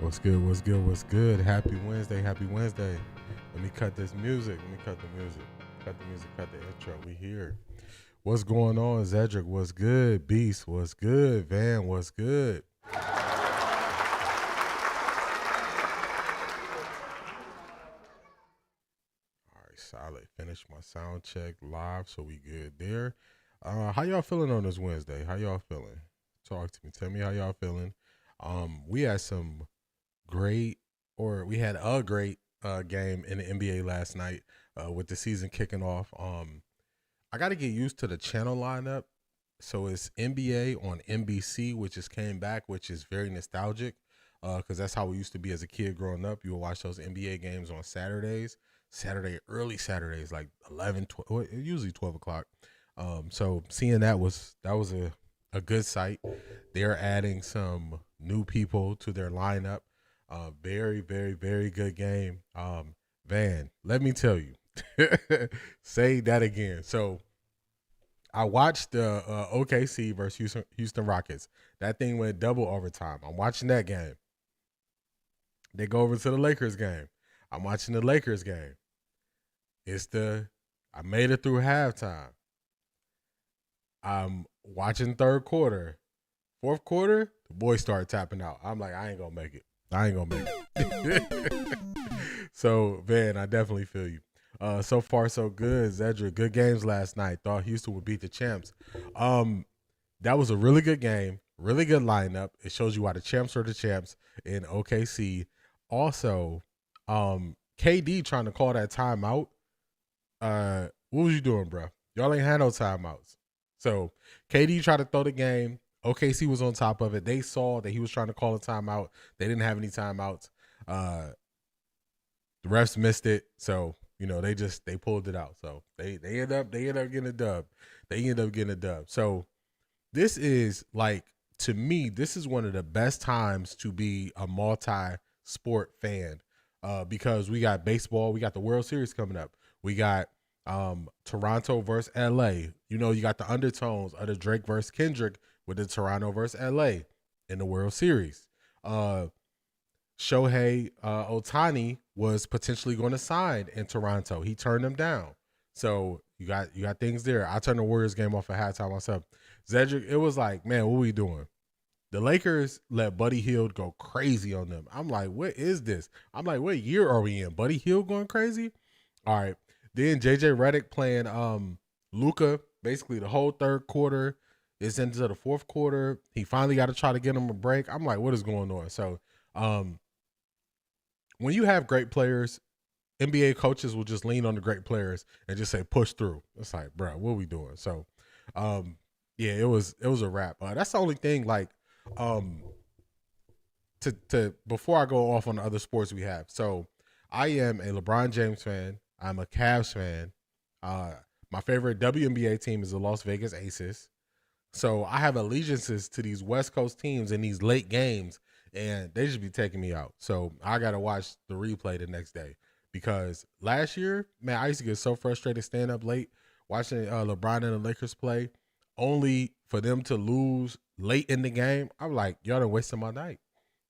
What's good? What's good? What's good? Happy Wednesday. Happy Wednesday. Let me cut this music. Let me cut the music. Cut the music. Cut the intro. We here. What's going on, Zedric? What's good? Beast. What's good? Van. What's good? All right, solid. Finish my sound check live, so we good there. How y'all feeling on this Wednesday? How y'all feeling? Talk to me. Tell me how y'all feeling. We had we had a great game in the NBA last night with the season kicking off. I got to get used to the channel lineup. So it's NBA on NBC, which just came back, which is very nostalgic because that's how we used to be as a kid growing up. You would watch those NBA games on early Saturdays, like 11, 12, usually 12 o'clock. So seeing that was a good sight. They're adding some new people to their lineup. Very, very, very good game. Van, let me tell you, say that again. So I watched the OKC versus Houston Rockets. That thing went double overtime. I'm watching that game. They go over to the Lakers game. I'm watching the Lakers game. I made it through halftime. I'm watching third quarter. Fourth quarter, the boys start tapping out. I'm like, I ain't gonna make it. So, Van, I definitely feel you. So far, so good. Zedric, good games last night. Thought Houston would beat the champs. That was a really good game. Really good lineup. It shows you why the champs are the champs in OKC. Also, KD trying to call that timeout. What was you doing, bro? Y'all ain't had no timeouts. So KD tried to throw the game. OKC was on top of it. They saw that he was trying to call a timeout. They didn't have any timeouts. The refs missed it. So, they pulled it out. So they end up getting a dub. So this is to me, this is one of the best times to be a multi-sport fan because we got baseball. We got the World Series coming up. We got Toronto versus LA. You got the undertones of the Drake versus Kendrick with the Toronto versus LA in the World Series. Shohei Ohtani was potentially going to sign in Toronto. He turned them down. So you got things there. I turned the Warriors game off at halftime myself. Zedric, it was like, man, what are we doing? The Lakers let Buddy Hield go crazy on them. I'm like, what is this? I'm like, what year are we in? Buddy Hield going crazy? All right. Then JJ Redick playing Luka basically the whole third quarter. It's into the fourth quarter. He finally got to try to get him a break. I'm like, what is going on? So when you have great players, NBA coaches will just lean on the great players and just say, push through. It's like, bro, what are we doing? So, yeah, it was a wrap. That's the only thing, to before I go off on the other sports we have. So I am a LeBron James fan. I'm a Cavs fan. My favorite WNBA team is the Las Vegas Aces. So I have allegiances to these West Coast teams in these late games, and they just be taking me out. So I got to watch the replay the next day because last year, man, I used to get so frustrated staying up late watching LeBron and the Lakers play, only for them to lose late in the game. I'm like, y'all done wasted my night.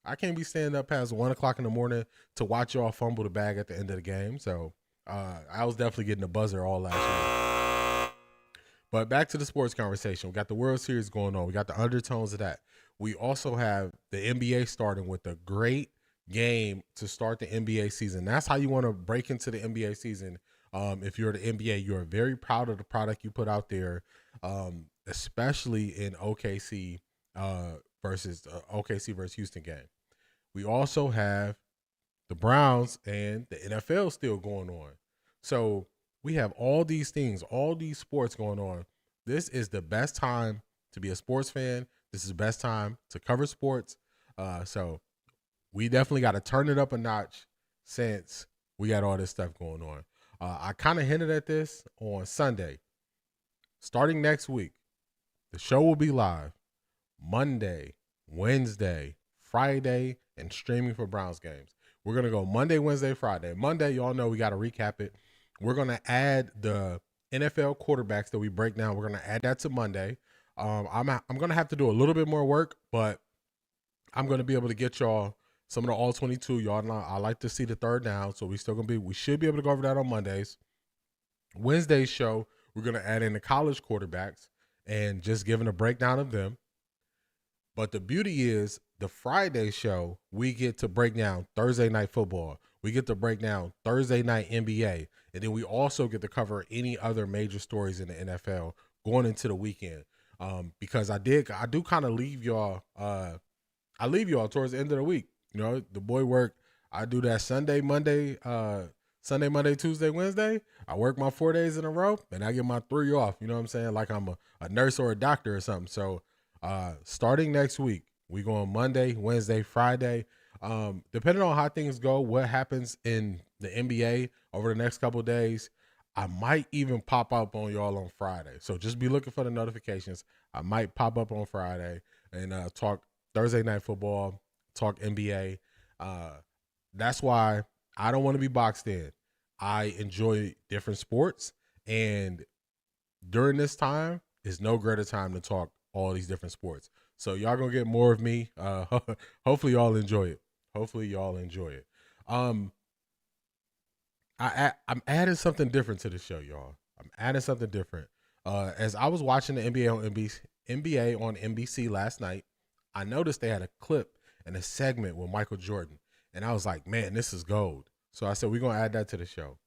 I can't be staying up past 1 o'clock in the morning to watch y'all fumble the bag at the end of the game. So I was definitely getting a buzzer all last year. But back to the sports conversation. We got the World Series going on. We got the undertones of that. We also have the NBA starting with a great game to start the NBA season. That's how you want to break into the NBA season. If you're the NBA, you're very proud of the product you put out there, especially in OKC versus Houston game. We also have the Browns and the NFL still going on. So we have all these things, all these sports going on. This is the best time to be a sports fan. This is the best time to cover sports. So we definitely got to turn it up a notch since we got all this stuff going on. I kind of hinted at this on Sunday. Starting next week, the show will be live Monday, Wednesday, Friday, and streaming for Browns games. We're going to go Monday, Wednesday, Friday. Monday, y'all know we got to recap it. We're going to add the NFL quarterbacks that we break down. We're going to add that to Monday. I'm going to have to do a little bit more work, but I'm going to be able to get y'all some of the all 22. Y'all know I like to see the third down, so we should be able to go over that on Mondays. Wednesday's show, we're gonna add in the college quarterbacks and just giving a breakdown of them. But the beauty is the Friday show, we get to break down Thursday night football. We get to break down Thursday night NBA. And then we also get to cover any other major stories in the NFL going into the weekend. Because I do kind of leave y'all, I leave y'all towards the end of the week. You know, the boy work, I do that Sunday, Monday, Tuesday, Wednesday. I work my 4 days in a row and I get my 3 off. You know what I'm saying? Like I'm a nurse or a doctor or something. So starting next week, we go on Monday, Wednesday, Friday. Depending on how things go, what happens in the NBA over the next couple of days, I might even pop up on y'all on Friday. So just be looking for the notifications. I might pop up on Friday and talk Thursday night football, talk NBA. That's why I don't want to be boxed in. I enjoy different sports, and during this time is no greater time to talk all these different sports. So y'all gonna get more of me. Hopefully y'all enjoy it. I'm adding something different to the show, y'all. I'm adding something different. As I was watching the NBA on NBC last night, I noticed they had a clip and a segment with Michael Jordan, and I was like, man, this is gold. So I said, we're gonna add that to the show.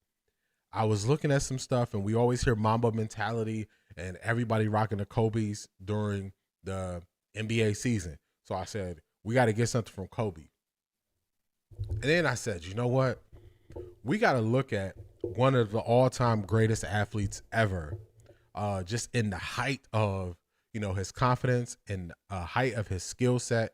I was looking at some stuff, and we always hear Mamba mentality and everybody rocking the Kobe's during the NBA season. So I said, we got to get something from Kobe. And then I said, you know what? We got to look at one of the all-time greatest athletes ever, just in the height of, you know, his confidence and height of his skill set,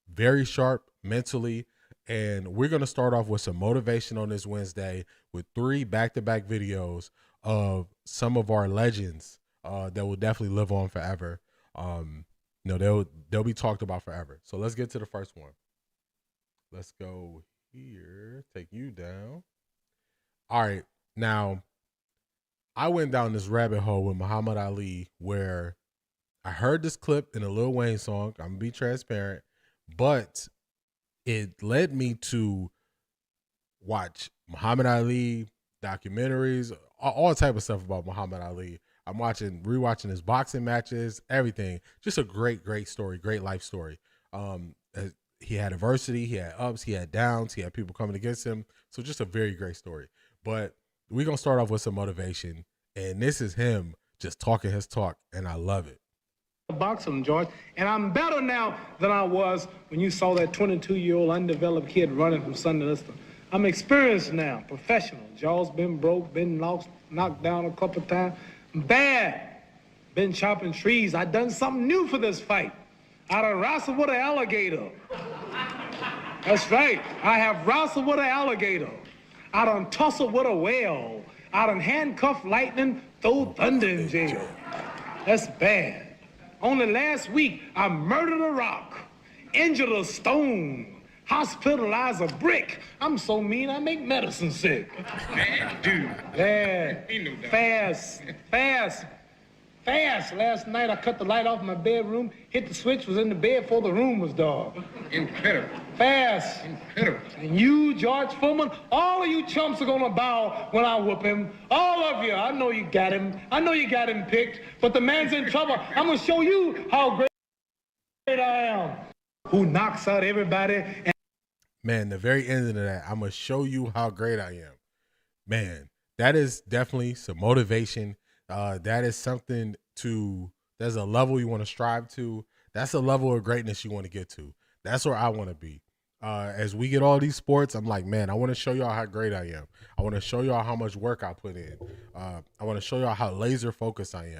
very sharp mentally. And we're going to start off with some motivation on this Wednesday with 3 back-to-back videos of some of our legends that will definitely live on forever. You know, they'll be talked about forever. So let's get to the first one. Let's go here. Take you down. All right. Now, I went down this rabbit hole with Muhammad Ali where I heard this clip in a Lil Wayne song. I'm going to be transparent. But it led me to watch Muhammad Ali documentaries, all type of stuff about Muhammad Ali. I'm rewatching his boxing matches, everything. Just a great story, great life story. He had adversity, he had ups, he had downs, he had people coming against him. So just a very great story. But we're going to start off with some motivation. And this is him just talking his talk, and I love it. Boxing, George, and I'm better now than I was when you saw that 22-year-old undeveloped kid running from Sunday Lister. I'm experienced now, professional. Jaws been broke, been knocked down a couple times. Bad. Been chopping trees. I done something new for this fight. I done wrestled with an alligator. That's right. I have wrestled with an alligator. I done tussled with a whale. I done handcuffed lightning, throw thunder in jail. That's bad. Only last week, I murdered a rock, injured a stone, hospitalized a brick. I'm so mean, I make medicine sick. Man, dude. Yeah, fast. Last night, I cut the light off in my bedroom, hit the switch, was in the bed before the room was dark. Incredible. Fast. Incredible. And you, George Foreman, all of you chumps are gonna bow when I whoop him. All of you. I know you got him. I know you got him picked, but the man's in trouble. I'm gonna show you how great I am. Who knocks out everybody. And man, the very end of that, I'm gonna show you how great I am. Man, that is definitely some motivation. That is something there's a level you want to strive to. That's a level of greatness you want to get to. That's where I want to be. As we get all these sports, I'm like, man, I want to show y'all how great I am. I want to show y'all how much work I put in. I want to show y'all how laser focused I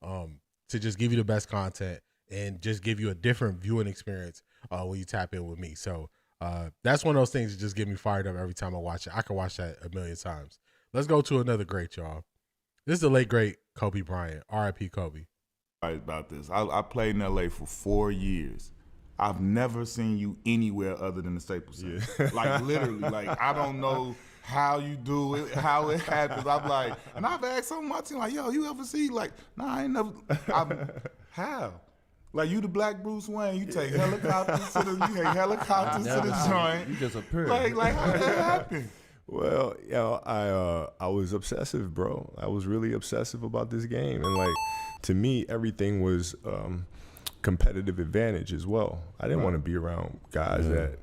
am, to just give you the best content and just give you a different viewing experience when you tap in with me. So that's one of those things that just get me fired up every time I watch it. I can watch that a million times. Let's go to another great, y'all. This is the late, great Kobe Bryant. R.I.P. Kobe. Right about this. I played in L.A. for 4 years. I've never seen you anywhere other than the Staples Center. Yeah. Like, literally. Like, I don't know how you do it, how it happens. I'm like, and I've asked some of my team, like, yo, you ever see? Like, nah, I ain't never. How? Like you the black Bruce Wayne, you take helicopters to the joint. You just appear. Like how did that happen? Well, I was obsessive, bro. I was really obsessive about this game, and like to me, everything was competitive advantage as well. I didn't want to be around guys that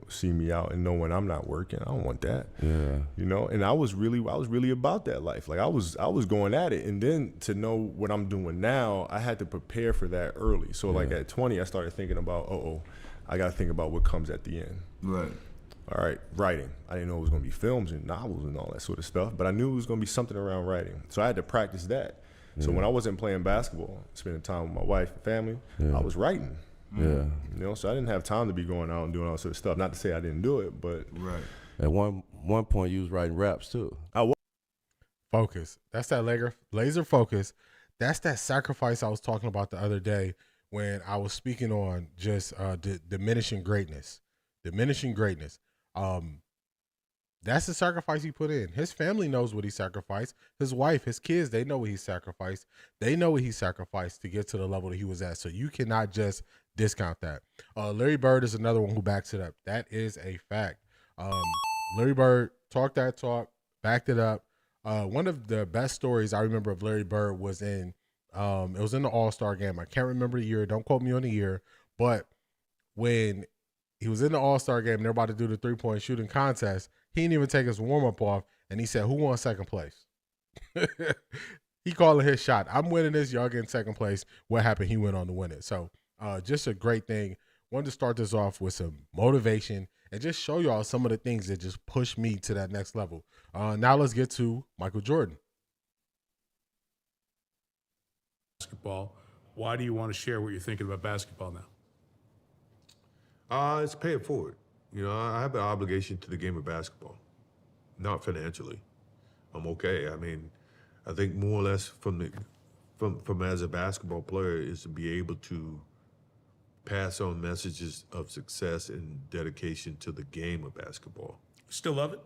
see me out and know when I'm not working. I don't want that. Yeah. And I was really about that life. Like I was going at it, and then to know what I'm doing now, I had to prepare for that early. So like at 20, I started thinking about, I got to think about what comes at the end. Right. All right, writing. I didn't know it was going to be films and novels and all that sort of stuff, but I knew it was going to be something around writing. So I had to practice that. So when I wasn't playing basketball, spending time with my wife and family, I was writing. Yeah. So I didn't have time to be going out and doing all sort of stuff. Not to say I didn't do it, but right. At one point, you was writing raps too. I was. Focus. That's that laser focus. That's that sacrifice I was talking about the other day when I was speaking on just diminishing greatness. Diminishing greatness. That's the sacrifice he put in. His family knows what he sacrificed. His wife, his kids, they know what he sacrificed. They know what he sacrificed to get to the level that he was at. So you cannot just discount that. Larry Bird is another one who backs it up. That is a fact. Larry Bird talked that talk, backed it up. One of the best stories I remember of Larry Bird was it was in the All-Star game. I can't remember the year. Don't quote me on the year. But when he was in the All-Star game and they're about to do the three-point shooting contest, he didn't even take his warm-up off, and he said, who won second place? He calling his shot. I'm winning this. Y'all getting second place. What happened? He went on to win it. So just a great thing. Wanted to start this off with some motivation and just show y'all some of the things that just push me to that next level. Now let's get to Michael Jordan. Basketball. Why do you want to share what you're thinking about basketball now? It's pay it forward. I have an obligation to the game of basketball, not financially. I'm okay. I mean, I think more or less from as a basketball player is to be able to pass on messages of success and dedication to the game of basketball. Still love it?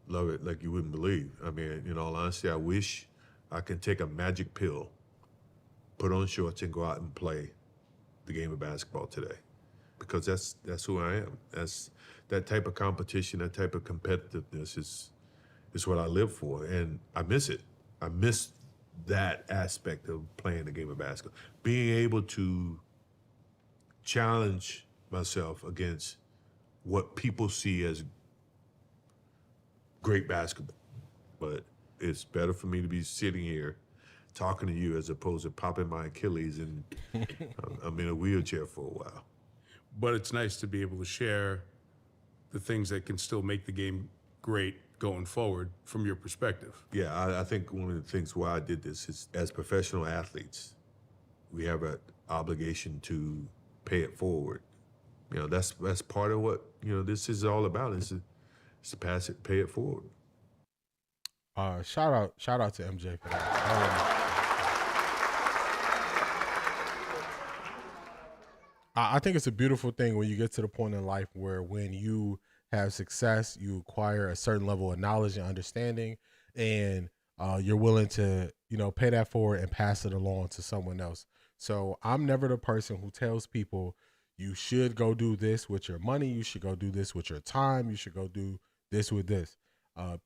Love it like you wouldn't believe. I mean, in all honesty, I wish I could take a magic pill, put on shorts, and go out and play the game of basketball today. Because that's who I am. That's that type of competition, that type of competitiveness is what I live for, and I miss it. I miss that aspect of playing the game of basketball. Being able to challenge myself against what people see as great basketball. But it's better for me to be sitting here talking to you as opposed to popping my Achilles and I'm in a wheelchair for a while. But it's nice to be able to share the things that can still make the game great going forward from your perspective. Yeah, I think one of the things why I did this is as professional athletes, we have an obligation to pay it forward. That's part of what, this is all about is to pass it, pay it forward. Shout out to MJ for that. I think it's a beautiful thing when you get to the point in life where when you have success, you acquire a certain level of knowledge and understanding, and you're willing to, pay that forward and pass it along to someone else. So I'm never the person who tells people you should go do this with your money, you should go do this with your time, you should go do this with this.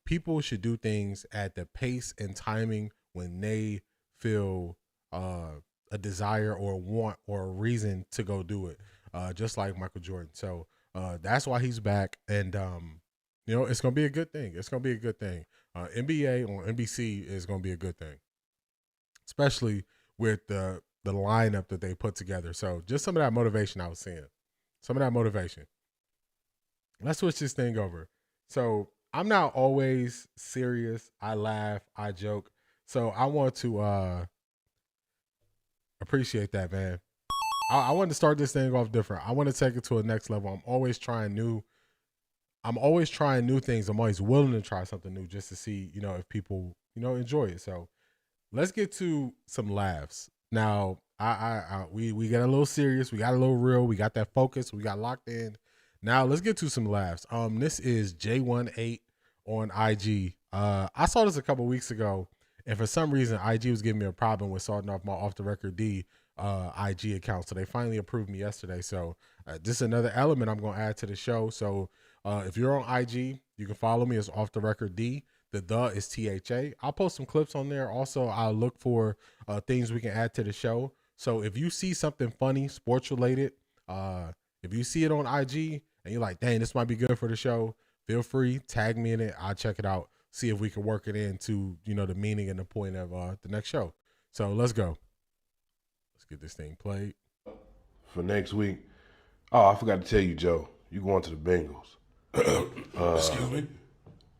People should do things at the pace and timing when they feel a desire or a want or a reason to go do it, just like Michael Jordan. So that's why he's back, and it's gonna be a good thing. It's gonna be a good thing. NBA on NBC is gonna be a good thing, especially with the lineup that they put together. So just some of that motivation I was seeing, some of that motivation. Let's switch this thing over. So I'm not always serious. I laugh, I joke. So I want to appreciate that, man. I want to start this thing off different. I want to take it to a next level. I'm always trying new things. I'm always willing to try something new just to see, if people, enjoy it. So let's get to some laughs. Now, we get a little serious. We got a little real. We got that focus. We got locked in. Now let's get to some laughs. This is J18 on IG. I saw this a couple weeks ago, And for some reason, IG was giving me a problem with starting off my Offtharecorddee IG account. So they finally approved me yesterday. So this is another element I'm going to add to the show. So if you're on IG, you can follow me as Offtharecorddee. The is THA. I'll post some clips on there. Also, I'll look for things we can add to the show. So if you see something funny, sports related, if you see it on IG and you're like, dang, this might be good for the show, feel free, tag me in it. I'll check it out, see if we can work it into, the meaning and the point of the next show. So let's go. Let's get this thing played. For next week. Oh, I forgot to tell you, Joe. You going to the Bengals. Excuse me?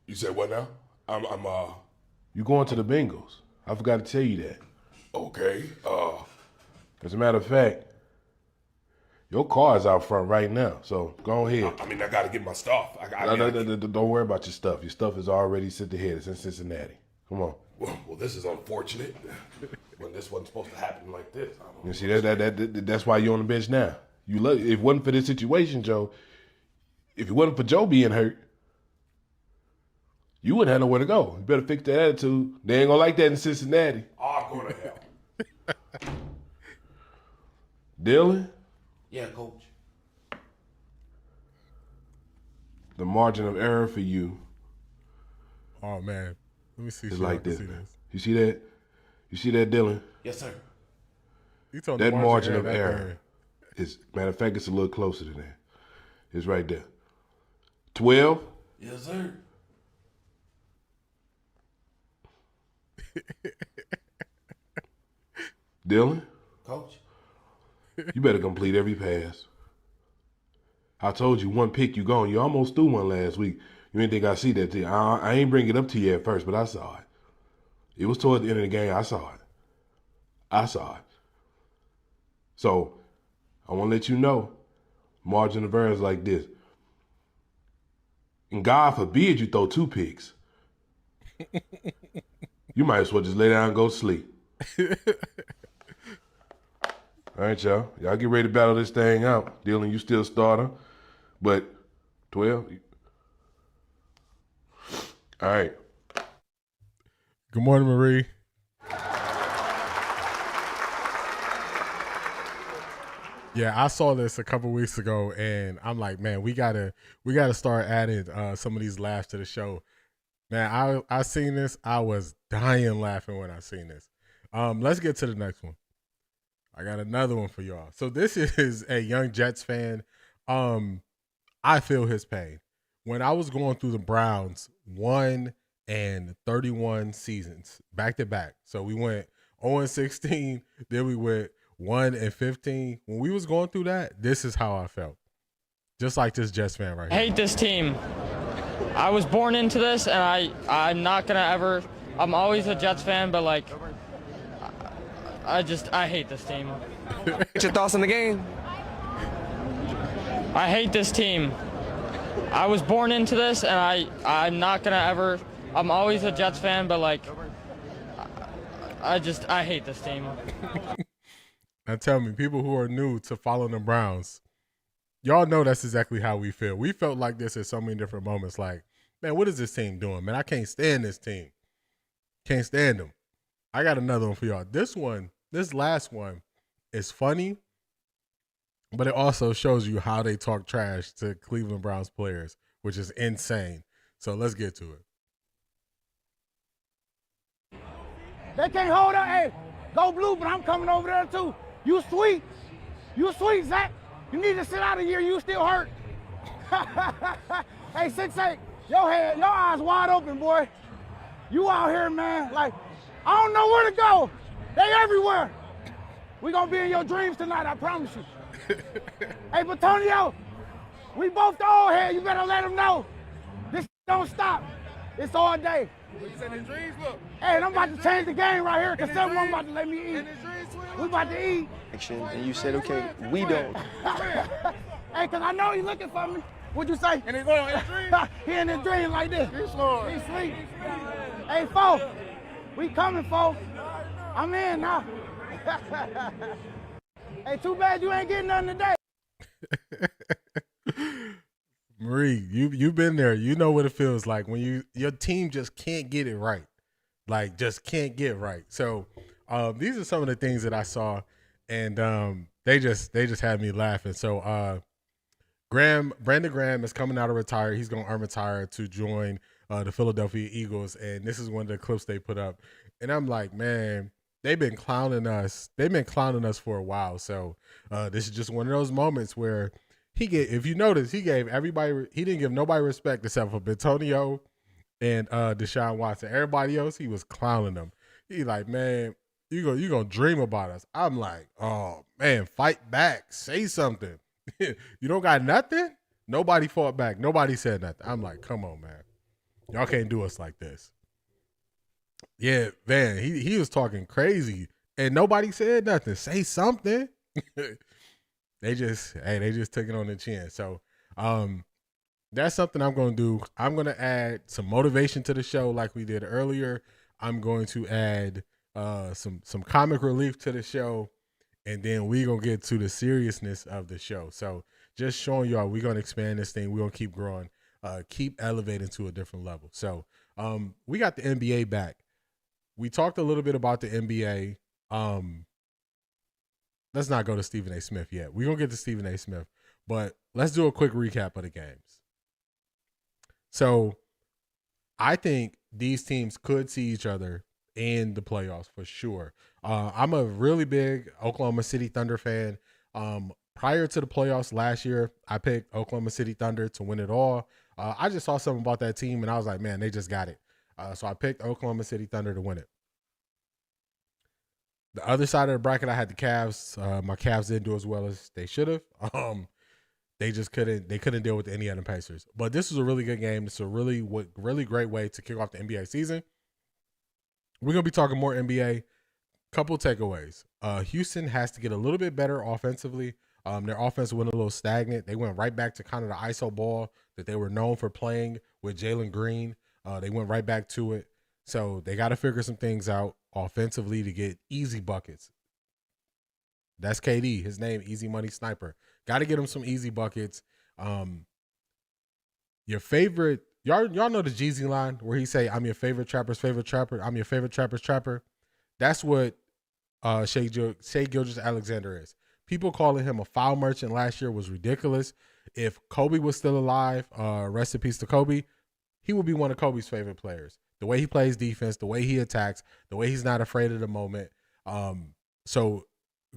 You said what now? You going to the Bengals. I forgot to tell you that. Okay. As a matter of fact, your car is out front right now, so go ahead. I mean, I got to get my stuff. Don't worry about your stuff. Your stuff is already sent ahead. It's in Cincinnati. Come on. Well, this is unfortunate. When this wasn't supposed to happen like this. You see, that's why you're on the bench now. If it wasn't for this situation, Joe, if it wasn't for Joe being hurt, you wouldn't have nowhere to go. You better fix that attitude. They ain't gonna like that in Cincinnati. Oh, I'm going to hell. Dylan? Yeah, Coach. The margin of error for you. Oh, man. Let me see. It's like this. You see that? You see that, Dylan? Yes, sir. That margin of error is, matter of fact, it's a little closer than that. It's right there. 12. Yes, sir. Dylan? Coach? You better complete every pass. I told you, one pick, you gone. You almost threw one last week. You didn't think I see that to you. I ain't bring it up to you at first, but I saw it. It was toward the end of the game. I saw it. So, I want to let you know, margin of error is like this. And God forbid you throw 2 picks. You might as well just lay down and go to sleep. All right, y'all. Y'all get ready to battle this thing out. Dylan, you still starter. But 12. All right. Good morning, Marie. Yeah, I saw this a couple weeks ago, and I'm like, man, we gotta start adding some of these laughs to the show. Man, I seen this. I was dying laughing when I seen this. Let's get to the next one. I got another one for y'all. So this is a young Jets fan. I feel his pain. When I was going through the Browns 1-31 seasons back to back. So we went 0-16, then we went 1-15. When we was going through that, this is how I felt. Just like this Jets fan right here. I hate this team. I was born into this, and I'm not gonna ever. I'm always a Jets fan, but like, I hate this team. What's your thoughts on the game? I hate this team. I was born into this, and I'm not gonna ever. I'm always a Jets fan, but like, I hate this team. Now tell me, people who are new to following the Browns, y'all know that's exactly how we feel. We felt like this at so many different moments. Like, man, what is this team doing? Man, I can't stand this team. Can't stand them. I got another one for y'all. This last one is funny, but it also shows you how they talk trash to Cleveland Browns players, which is insane. So let's get to it. They can't hold up. Hey, go blue, but I'm coming over there too. You sweet, Zach. You need to sit out a year. You still hurt. Hey, 6'8", your eyes wide open, boy. You out here, man. Like, I don't know where to go. They everywhere. We gonna be in your dreams tonight, I promise you. Hey, Batonio, we both the old head. You better let them know. This don't stop. It's all day. You said his dreams, look. Hey, and I'm about to change the game right here because someone about to let me eat. We about to eat. And you said, okay, we don't. Hey, because I know he's looking for me. What'd you say? And he's going in his dreams? He in his dream like this. He's slow. He's sleep. Hey, folks, we coming, folks. I'm in now. Hey, too bad you ain't getting nothing today. Marie, you've been there. You know what it feels like when your team just can't get it right. like just can't get right. So these are some of the things that I saw, and they just had me laughing. So Brandon Graham is coming out of retire. He's going to unretire to join the Philadelphia Eagles, and this is one of the clips they put up. And I'm like, man, they've been clowning us. They've been clowning us for a while. So this is just one of those moments where if you notice, he didn't give nobody respect except for Antonio and Deshaun Watson. Everybody else, he was clowning them. He like, man, you gonna dream about us. I'm like, oh man, fight back, say something. You don't got nothing? Nobody fought back. Nobody said nothing. I'm like, come on, man. Y'all can't do us like this. Yeah, man, he was talking crazy and nobody said nothing. Say something. They just took it on the chin. So that's something I'm going to do. I'm going to add some motivation to the show like we did earlier. I'm going to add some comic relief to the show, and then we're going to get to the seriousness of the show. So just showing y'all we're going to expand this thing. We're going to keep growing, keep elevating to a different level. So we got the NBA back. We talked a little bit about the NBA. Let's not go to Stephen A. Smith yet. We're going to get to Stephen A. Smith, but let's do a quick recap of the games. So I think these teams could see each other in the playoffs for sure. I'm a really big Oklahoma City Thunder fan. Prior to the playoffs last year, I picked Oklahoma City Thunder to win it all. I just saw something about that team, and I was like, man, they just got it. So I picked Oklahoma City Thunder to win it. The other side of the bracket, I had the Cavs. My Cavs didn't do as well as they should have. They just couldn't deal with the Indiana Pacers. But this was a really good game. It's a really great way to kick off the NBA season. We're going to be talking more NBA. Couple takeaways. Houston has to get a little bit better offensively. Their offense went a little stagnant. They went right back to kind of the ISO ball that they were known for playing with Jalen Green. They went right back to it. So they got to figure some things out offensively to get easy buckets. That's KD, his name, Easy Money Sniper. Got to get him some easy buckets. Your favorite, y'all know the Jeezy line where he say, I'm your favorite trapper's favorite trapper. I'm your favorite trapper's trapper. That's what Shai Gilgeous-Alexander is. People calling him a foul merchant last year was ridiculous. If Kobe was still alive, rest in peace to Kobe, he would be one of Kobe's favorite players. The way he plays defense, the way he attacks, the way he's not afraid of the moment. So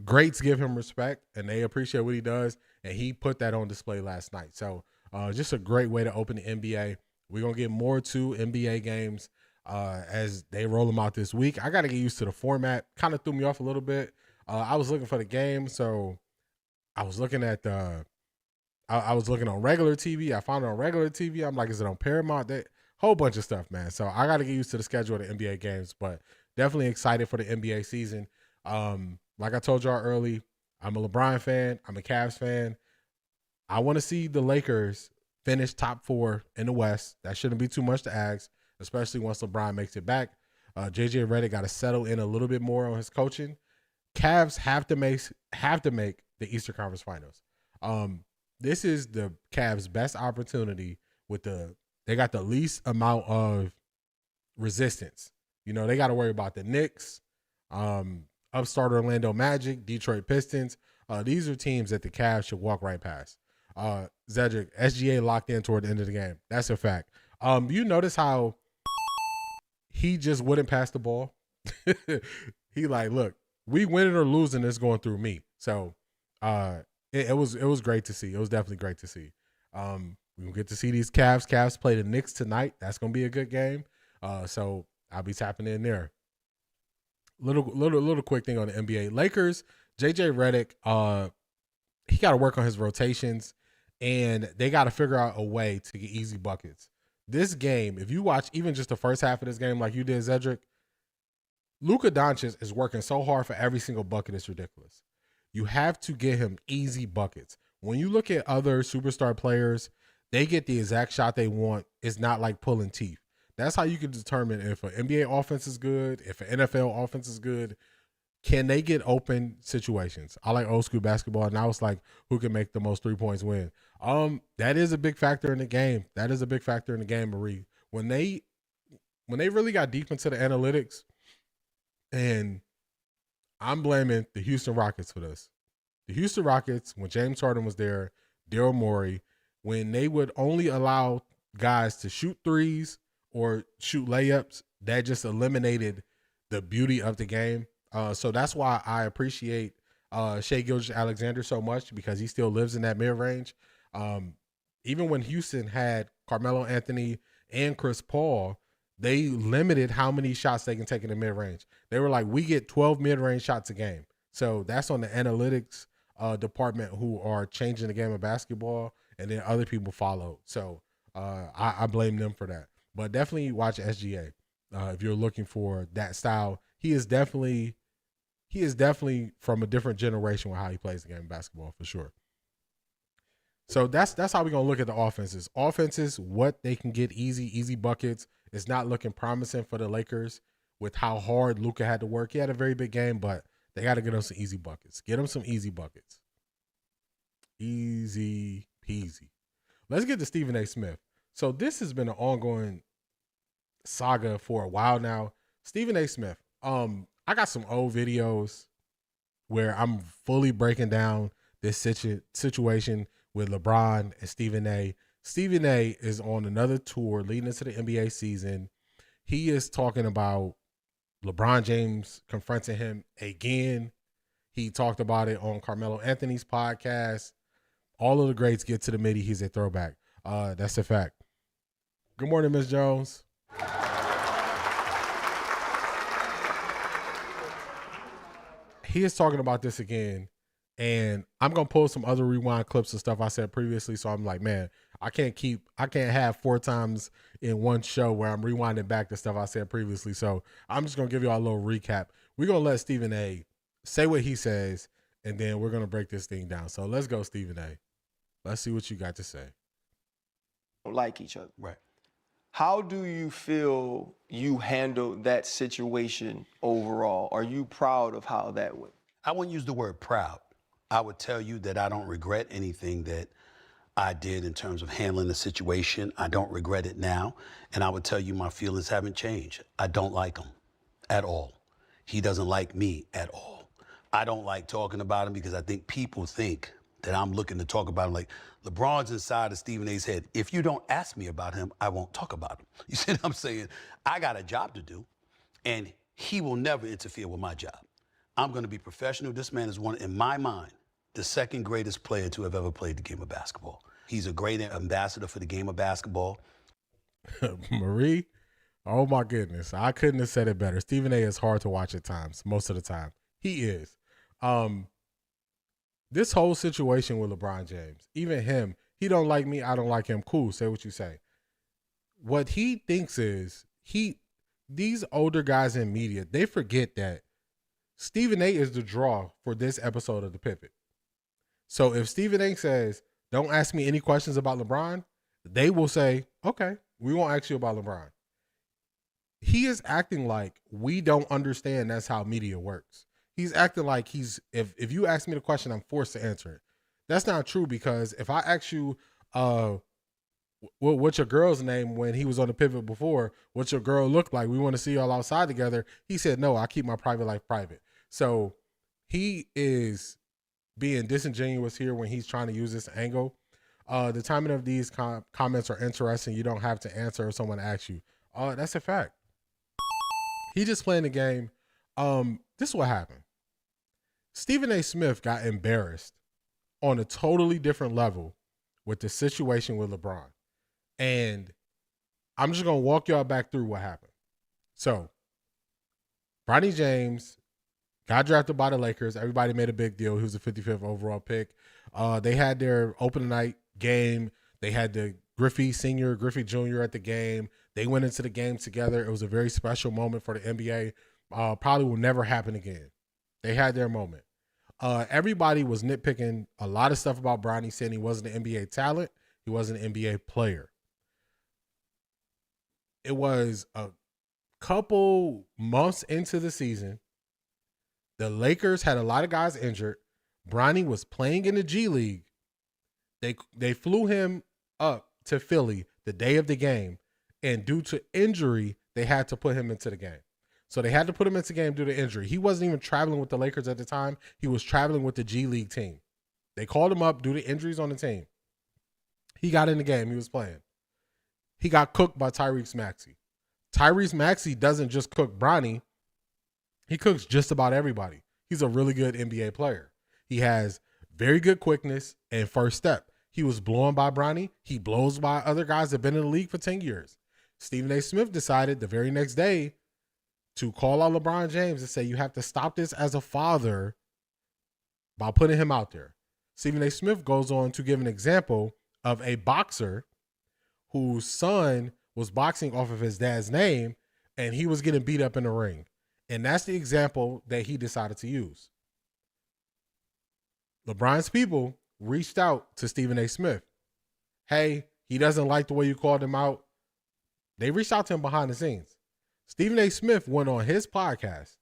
greats give him respect, and they appreciate what he does, and he put that on display last night. So just a great way to open the NBA. We're going to get more to NBA games as they roll them out this week. I got to get used to the format. Kind of threw me off a little bit. I was looking for the game, so I was looking at I was looking on regular TV. I found it on regular TV. I'm like, is it on Paramount? That whole bunch of stuff, man. So I got to get used to the schedule of the NBA games, but definitely excited for the NBA season. Like I told y'all early, I'm a LeBron fan. I'm a Cavs fan. I want to see the Lakers finish top 4 in the West. That shouldn't be too much to ask, especially once LeBron makes it back. JJ Redick got to settle in a little bit more on his coaching. Cavs have to make the Eastern Conference Finals. This is the Cavs' best opportunity they got the least amount of resistance. You know, they got to worry about the Knicks, upstart Orlando Magic, Detroit Pistons. These are teams that the Cavs should walk right past. Zedric, SGA locked in toward the end of the game. That's a fact. You notice how he just wouldn't pass the ball? He like, look, we winning or losing is going through me. So it was great to see. It was definitely great to see. We'll get to see these Cavs. Cavs play the Knicks tonight. That's going to be a good game. So I'll be tapping in there. Little quick thing on the NBA. Lakers, JJ Redick, he got to work on his rotations, and they got to figure out a way to get easy buckets. This game, if you watch even just the first half of this game like you did, Zedric, Luka Doncic is working so hard for every single bucket, it's ridiculous. You have to get him easy buckets. When you look at other superstar players, they get the exact shot they want. It's not like pulling teeth. That's how you can determine if an NBA offense is good, if an NFL offense is good. Can they get open situations? I like old school basketball, and now it's like who can make the most 3 points win. That is a big factor in the game. That is a big factor in the game, Marie. When when they really got deep into the analytics, and I'm blaming the Houston Rockets for this. The Houston Rockets, when James Harden was there, Daryl Morey, when they would only allow guys to shoot threes or shoot layups, that just eliminated the beauty of the game. So that's why I appreciate Shai Gilgeous-Alexander so much, because he still lives in that mid-range. Even when Houston had Carmelo Anthony and Chris Paul, they limited how many shots they can take in the mid-range. They were like, we get 12 mid-range shots a game. So that's on the analytics department, who are changing the game of basketball, and then other people followed. So I blame them for that. But definitely watch SGA if you're looking for that style. He is definitely from a different generation with how he plays the game of basketball, for sure. So that's how we're going to look at the offenses. Offenses, what they can get easy buckets. It's not looking promising for the Lakers with how hard Luka had to work. He had a very big game, but they got to get him some easy buckets. Get him some easy buckets. Easy peasy. Let's get to Stephen A. Smith. So this has been an ongoing saga for a while now. Stephen A. Smith. I got some old videos where I'm fully breaking down this situation with LeBron and Stephen A. Stephen A. is on another tour leading into the NBA season. He is talking about LeBron James confronting him again. He talked about it on Carmelo Anthony's podcast. All of the greats get to the midi. He's a throwback. That's a fact. Good morning, Ms. Jones. He is talking about this again, and I'm going to pull some other rewind clips of stuff I said previously. So I'm like, man, I can't have 4 times in one show where I'm rewinding back the stuff I said previously. So I'm just going to give you all a little recap. We're going to let Stephen A. say what he says, and then we're going to break this thing down. So let's go, Stephen A. Let's see what you got to say. Like each other. Right. How do you feel you handled that situation overall? Are you proud of how that went? I wouldn't use the word proud. I would tell you that I don't regret anything that I did in terms of handling the situation. I don't regret it now. And I would tell you my feelings haven't changed. I don't like him at all. He doesn't like me at all. I don't like talking about him because I think people think that I'm looking to talk about him. Like, LeBron's inside of Stephen A's head. If you don't ask me about him, I won't talk about him. You see what I'm saying? I got a job to do, and he will never interfere with my job. I'm going to be professional. This man is in my mind, the second greatest player to have ever played the game of basketball. He's a great ambassador for the game of basketball. Marie, oh my goodness. I couldn't have said it better. Stephen A. is hard to watch at times, most of the time. He is. This whole situation with LeBron James, even him, he don't like me, I don't like him. Cool, say what you say. What he thinks is, these older guys in media, they forget that Stephen A. is the draw for this episode of The Pivot. So if Stephen A. says, don't ask me any questions about LeBron, they will say, okay, we won't ask you about LeBron. He is acting like we don't understand that's how media works. He's acting like if you ask me the question, I'm forced to answer it. That's not true, because if I ask you, what's your girl's name when he was on The Pivot before, what's your girl look like? We want to see y'all outside together. He said, no, I keep my private life private. So he is being disingenuous here when he's trying to use this angle. The timing of these comments are interesting. You don't have to answer if someone asks you. That's a fact. He just playing the game. This is what happened. Stephen A. Smith got embarrassed on a totally different level with the situation with LeBron. And I'm just going to walk y'all back through what happened. So, Bronny James got drafted by the Lakers. Everybody made a big deal. He was the 55th overall pick. They had their opening night game. They had the Griffey Sr., Griffey Jr. at the game. They went into the game together. It was a very special moment for the NBA. Probably will never happen again. They had their moment. Everybody was nitpicking a lot of stuff about Bronny, saying he wasn't an NBA talent. He wasn't an NBA player. It was a couple months into the season. The Lakers had a lot of guys injured. Bronny was playing in the G League. They flew him up to Philly the day of the game, and due to injury, they had to put him into the game. So they had to put him into the game due to injury. He wasn't even traveling with the Lakers at the time. He was traveling with the G League team. They called him up due to injuries on the team. He got in the game. He was playing. He got cooked by Tyrese Maxey. Tyrese Maxey doesn't just cook Bronny. He cooks just about everybody. He's a really good NBA player. He has very good quickness and first step. He was blown by Bronny. He blows by other guys that have been in the league for 10 years. Stephen A. Smith decided the very next day to call out LeBron James and say, you have to stop this as a father by putting him out there. Stephen A. Smith goes on to give an example of a boxer whose son was boxing off of his dad's name, and he was getting beat up in the ring. And that's the example that he decided to use. LeBron's people reached out to Stephen A. Smith. Hey, he doesn't like the way you called him out. They reached out to him behind the scenes. Stephen A. Smith went on his podcast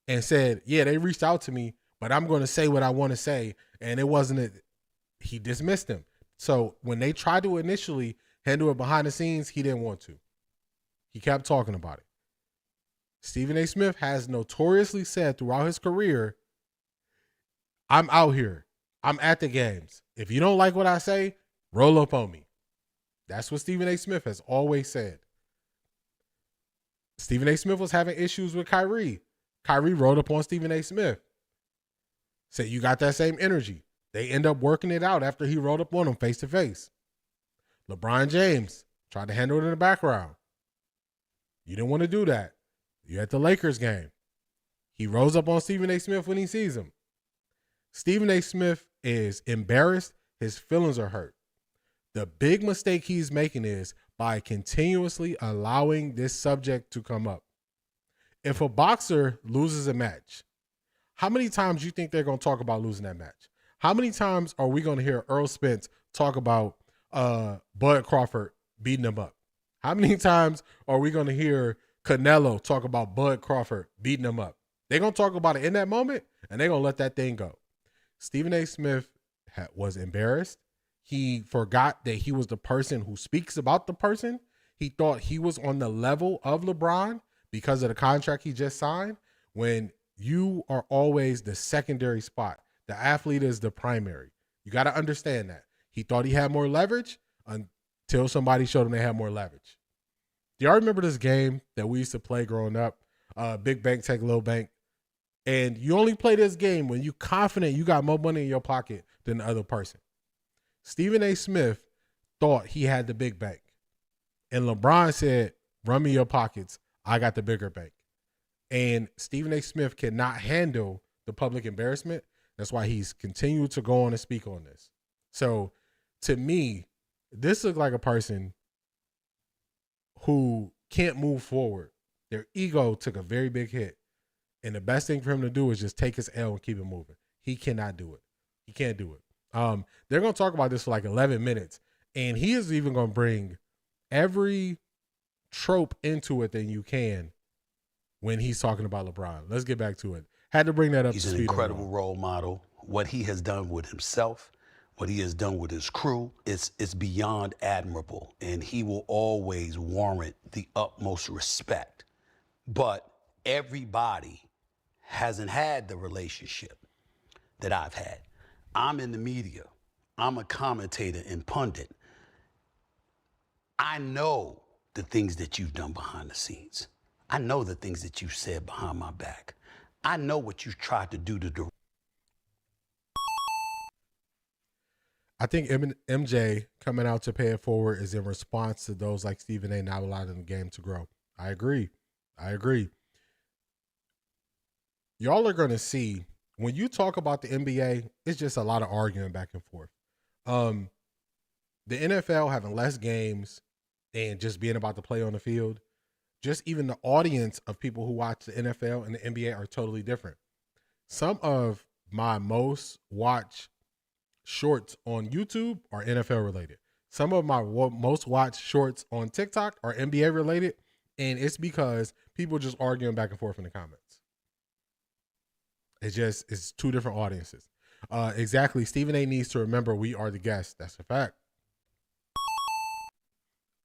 and said, yeah, they reached out to me, but I'm going to say what I want to say. And it wasn't, he dismissed him. So when they tried to initially handle it behind the scenes, he didn't want to. He kept talking about it. Stephen A. Smith has notoriously said throughout his career, I'm out here. I'm at the games. If you don't like what I say, roll up on me. That's what Stephen A. Smith has always said. Stephen A. Smith was having issues with Kyrie. Kyrie rolled up on Stephen A. Smith. Said, you got that same energy. They end up working it out after he rolled up on him face to face. LeBron James tried to handle it in the background. You didn't want to do that. You're at the Lakers game. He rose up on Stephen A. Smith when he sees him. Stephen A. Smith is embarrassed. His feelings are hurt. The big mistake he's making is by continuously allowing this subject to come up. If a boxer loses a match, how many times do you think they're going to talk about losing that match? How many times are we going to hear Earl Spence talk about Bud Crawford beating him up? How many times are we going to hear Canelo talk about Bud Crawford beating him up? They're going to talk about it in that moment, and they're going to let that thing go. Stephen A. Smith was embarrassed. He forgot that he was the person who speaks about the person. He thought he was on the level of LeBron because of the contract he just signed, when you are always the secondary spot. The athlete is the primary. You got to understand that. He thought he had more leverage until somebody showed him they had more leverage. Do y'all remember this game that we used to play growing up? Big bank, take little bank. And you only play this game when you confident you got more money in your pocket than the other person. Stephen A. Smith thought he had the big bank. And LeBron said, run me your pockets. I got the bigger bank. And Stephen A. Smith cannot handle the public embarrassment. That's why he's continued to go on and speak on this. So to me, this looks like a person who can't move forward. Their ego took a very big hit. And the best thing for him to do is just take his L and keep it moving. He cannot do it. He can't do it. They're going to talk about this for like 11 minutes. And he is even going to bring every trope into it that you can when he's talking about LeBron. Let's get back to it. Had to bring that up. He's an incredible role model. What he has done with himself, what he has done with his crew, it's beyond admirable. And he will always warrant the utmost respect. But everybody hasn't had the relationship that I've had. I'm in the media. I'm a commentator and pundit. I know the things that you've done behind the scenes. I know the things that you said behind my back. I know what you tried to do to I think MJ coming out to pay it forward is in response to those like Stephen A. not allowing the game to grow. I agree. Y'all are going to see, when you talk about the NBA, it's just a lot of arguing back and forth. The NFL having less games and just being about to play on the field, just even the audience of people who watch the NFL and the NBA are totally different. Some of my most watched shorts on YouTube are NFL related. Some of my most watched shorts on TikTok are NBA related, and it's because people just arguing back and forth in the comments. It's two different audiences. Exactly. Stephen A. needs to remember we are the guests. That's a fact.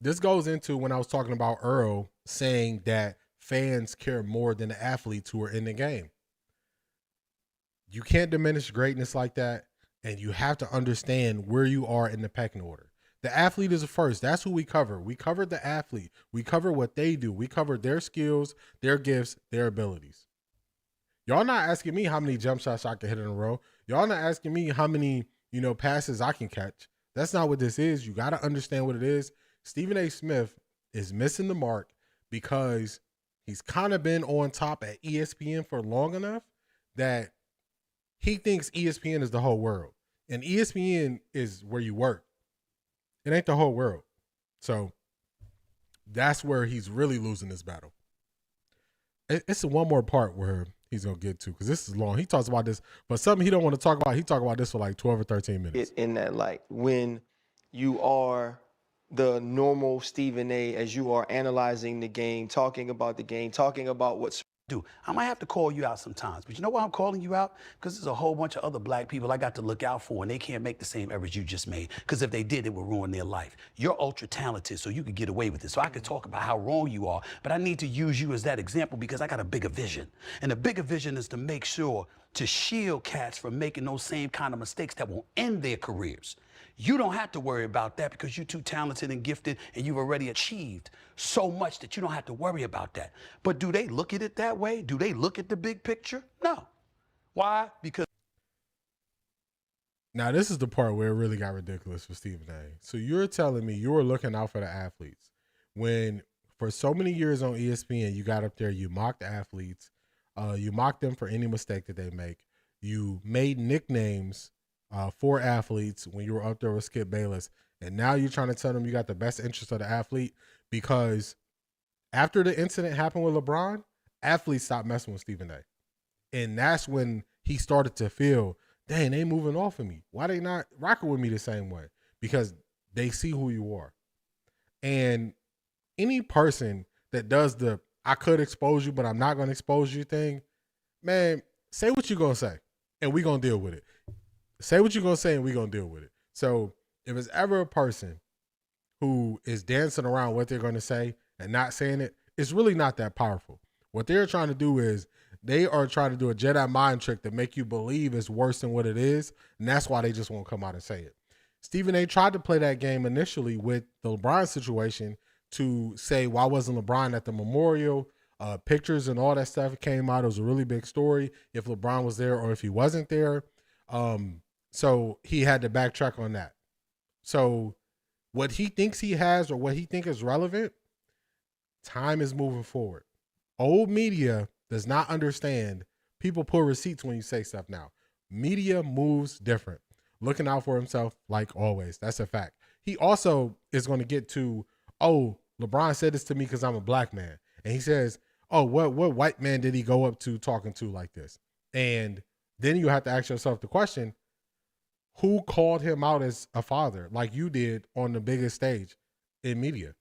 This goes into when I was talking about Earl saying that fans care more than the athletes who are in the game. You can't diminish greatness like that, and you have to understand where you are in the pecking order. The athlete is the first. That's who we cover. We cover the athlete. We cover what they do. We cover their skills, their gifts, their abilities. Y'all not asking me how many jump shots I can hit in a row. Y'all not asking me how many, passes I can catch. That's not what this is. You got to understand what it is. Stephen A. Smith is missing the mark because he's kind of been on top at ESPN for long enough that he thinks ESPN is the whole world. And ESPN is where you work. It ain't the whole world. So that's where he's really losing this battle. It's one more part where he's going to get to, because this is long. He talks about this, but something he don't want to talk about, he talk about this for like 12 or 13 minutes. In that light, when you are the normal Stephen A, as you are analyzing the game, talking about the game, talking about what's I might have to call you out sometimes, but you know why I'm calling you out? Because there's a whole bunch of other black people I got to look out for, and they can't make the same errors you just made, because if they did, it would ruin their life. You're ultra talented, so you could get away with it. So I could talk about how wrong you are, but I need to use you as that example because I got a bigger vision. And the bigger vision is to make sure to shield cats from making those same kind of mistakes that will end their careers. You don't have to worry about that because you're too talented and gifted and you've already achieved so much that you don't have to worry about that. But do they look at it that way? Do they look at the big picture? No. Why? Because now this is the part where it really got ridiculous for Stephen A. So you're telling me you were looking out for the athletes when for so many years on ESPN, you got up there, you mocked athletes, you mocked them for any mistake that they make. You made nicknames for athletes when you were up there with Skip Bayless. And now you're trying to tell them you got the best interest of the athlete because after the incident happened with LeBron, athletes stopped messing with Stephen A. And that's when he started to feel, dang, they moving off of me. Why they not rocking with me the same way? Because they see who you are. And any person that does the I could expose you, but I'm not going to expose you thing, man, say what you're going to say, and we're going to deal with it. Say what you're going to say, and we're going to deal with it. So if it's ever a person who is dancing around what they're going to say and not saying it, it's really not that powerful. What they're trying to do is they are trying to do a Jedi mind trick to make you believe it's worse than what it is, and that's why they just won't come out and say it. Stephen A. tried to play that game initially with the LeBron situation to say, why wasn't LeBron at the memorial? Pictures and all that stuff came out. It was a really big story if LeBron was there or if he wasn't there. So he had to backtrack on that. So what he thinks he has or what he thinks is relevant, time is moving forward. Old media does not understand people pull receipts when you say stuff now. Media moves different. Looking out for himself like always. That's a fact. He also is going to get to, oh, LeBron said this to me because I'm a black man. And he says, oh, what white man did he go up to talking to like this? And then you have to ask yourself the question, who called him out as a father like you did on the biggest stage in media?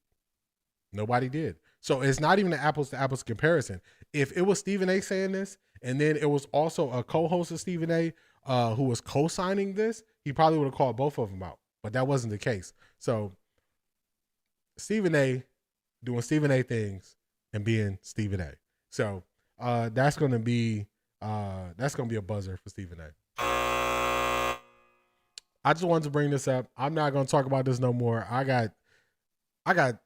Nobody did. So it's not even an apples to apples comparison. If it was Stephen A. saying this, and then it was also a co-host of Stephen A. Who was co-signing this, he probably would have called both of them out. But that wasn't the case. So Stephen A. doing Stephen A. things and being Stephen A. So that's gonna be a buzzer for Stephen A. I just wanted to bring this up. I'm not gonna talk about this no more. I got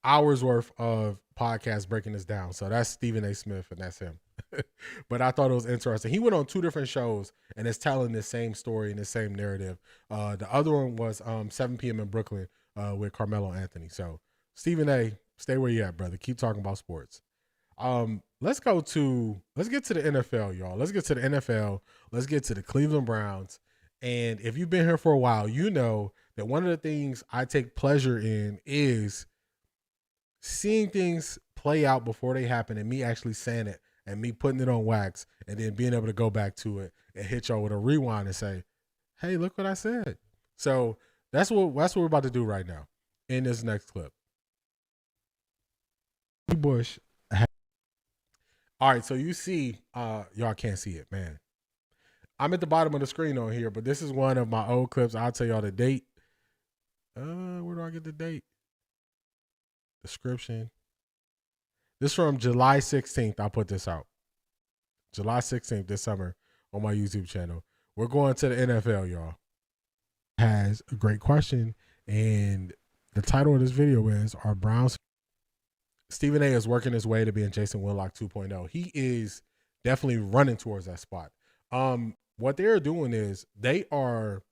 hours worth of podcasts breaking this down. So that's Stephen A. Smith and that's him. But I thought it was interesting. He went on 2 different shows and is telling the same story and the same narrative. The other one was 7 p.m. in Brooklyn with Carmelo Anthony. So Stephen A., stay where you at, brother. Keep talking about sports. Let's get to the NFL, y'all. Let's get to the NFL. Let's get to the Cleveland Browns. And if you've been here for a while, you know that one of the things I take pleasure in is seeing things play out before they happen and me actually saying it and me putting it on wax and then being able to go back to it and hit y'all with a rewind and say, hey, look what I said. So that's what we're about to do right now in this next clip. Bush. All right, so you see, y'all can't see it, man. I'm at the bottom of the screen on here, but this is one of my old clips. I'll tell y'all the date. Where do I get the date? Description. This is from July 16th. I'll put this out. July 16th this summer on my YouTube channel. We're going to the NFL, y'all. Has a great question, and the title of this video is, are Browns... Stephen A is working his way to being Jason Whitlock 2.0. He is definitely running towards that spot. What they're doing is they are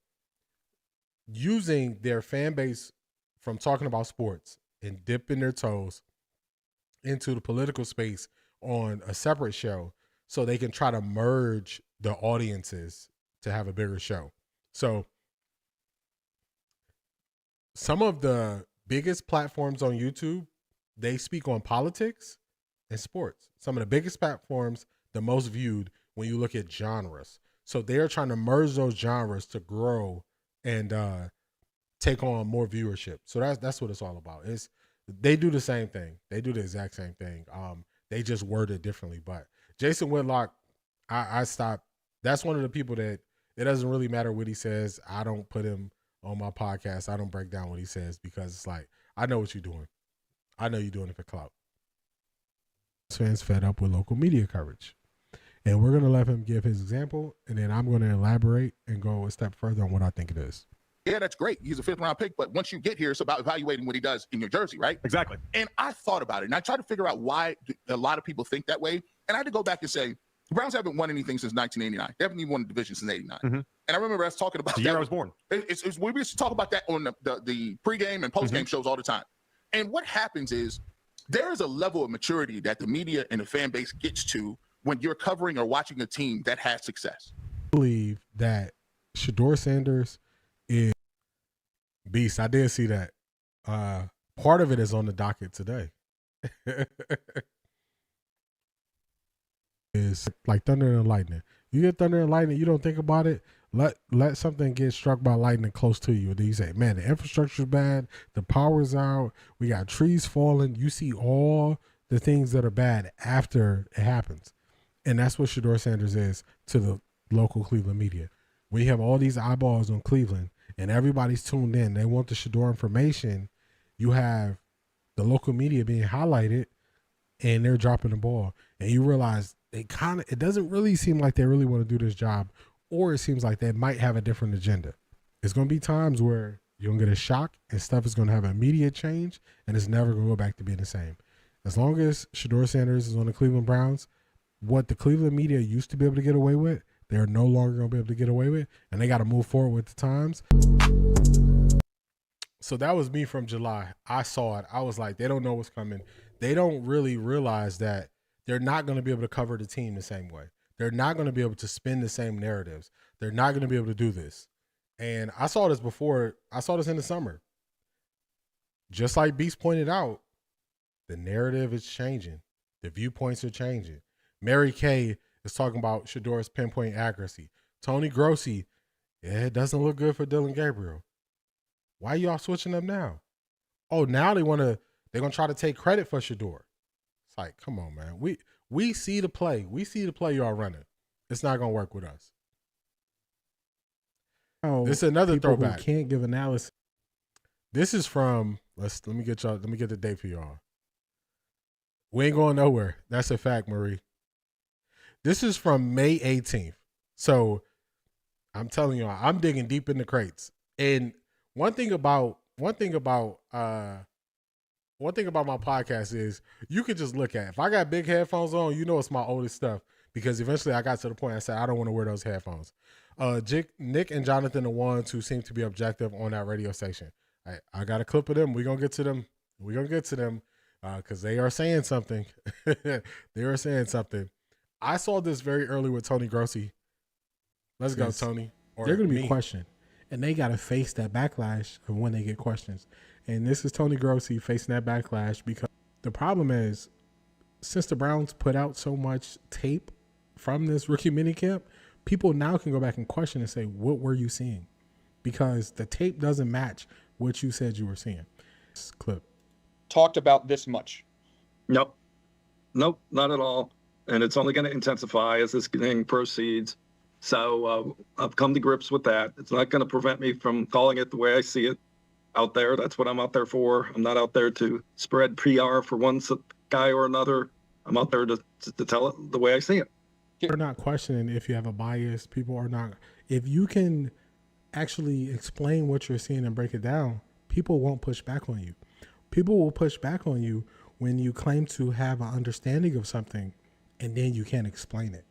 using their fan base from talking about sports and dipping their toes into the political space on a separate show so they can try to merge the audiences to have a bigger show. So some of the biggest platforms on YouTube, they speak on politics and sports. Some of the biggest platforms, the most viewed when you look at genres. So they're trying to merge those genres to grow and take on more viewership. So that's what it's all about. They do the same thing. They do the exact same thing. They just word it differently. But Jason Whitlock, I stopped. That's one of the people that it doesn't really matter what he says. I don't put him on my podcast. I don't break down what he says because it's like, I know what you're doing. I know you're doing it for clout. Fans fed up with local media coverage. And we're going to let him give his example, and then I'm going to elaborate and go a step further on what I think it is. Yeah, that's great. He's a 5th-round pick, but once you get here, it's about evaluating what he does in New Jersey, right? Exactly. And I thought about it, and I tried to figure out why a lot of people think that way. And I had to go back and say, the Browns haven't won anything since 1989. They haven't even won a division since 89. Mm-hmm. And I remember us talking about the year I was born. We used to talk about that on the pregame and postgame shows all the time. And what happens is there is a level of maturity that the media and the fan base gets to when you're covering or watching a team that has success. I believe that Shedeur Sanders is beast. I did see that. Part of it is on the docket today. Is like thunder and lightning. You get thunder and lightning, you don't think about it. Let something get struck by lightning close to you. And then you say, man, the infrastructure's bad, the power's out, we got trees falling. You see all the things that are bad after it happens. And that's what Shedeur Sanders is to the local Cleveland media. We have all these eyeballs on Cleveland and everybody's tuned in. They want the Shedeur information. You have the local media being highlighted and they're dropping the ball. And you realize it doesn't really seem like they really want to do this job, or it seems like they might have a different agenda. It's going to be times where you're going to get a shock and stuff is going to have an immediate change and it's never going to go back to being the same. As long as Shedeur Sanders is on the Cleveland Browns, what the Cleveland media used to be able to get away with, they're no longer going to be able to get away with, and they got to move forward with the times. So that was me from July. I saw it. I was like, they don't know what's coming. They don't really realize that they're not going to be able to cover the team the same way. They're not going to be able to spin the same narratives. They're not going to be able to do this. And I saw this before. I saw this in the summer. Just like Beast pointed out, the narrative is changing. The viewpoints are changing. Mary Kay is talking about Shedeur's pinpoint accuracy. Tony Grossi, it doesn't look good for Dylan Gabriel. Why y'all switching up now? Oh, now they're gonna try to take credit for Shedeur. It's like, come on, man. We see the play. We see the play y'all running. It's not gonna work with us. Oh, this is another throwback. Who can't give analysis. This is from let me get the date for y'all. We ain't going nowhere. That's a fact, Marie. This is from May 18th. So I'm telling y'all, I'm digging deep in the crates. And one thing about my podcast is you can just look at it. If I got big headphones on, you know it's my oldest stuff, because eventually I got to the point I said I don't want to wear those headphones. Nick and Jonathan, the ones who seem to be objective on that radio station. I got a clip of them. We're going to get to them. Because they are saying something. They are saying something. I saw this very early with Tony Grossi. Let's go, Tony. They're going to be questioned. And they got to face that backlash of when they get questions. And this is Tony Grossi facing that backlash, because the problem is, since the Browns put out so much tape from this rookie minicamp, people now can go back and question and say, what were you seeing? Because the tape doesn't match what you said you were seeing. This clip. Talked about this much. Nope, not at all. And it's only going to intensify as this thing proceeds. So I've come to grips with that. It's not going to prevent me from calling it the way I see it out there. That's what I'm out there for. I'm not out there to spread PR for one guy or another. I'm out there to tell it the way I see it. People are not questioning if you have a bias. People are not. If you can actually explain what you're seeing and break it down, people won't push back on you. People will push back on you when you claim to have an understanding of something and then you can't explain it.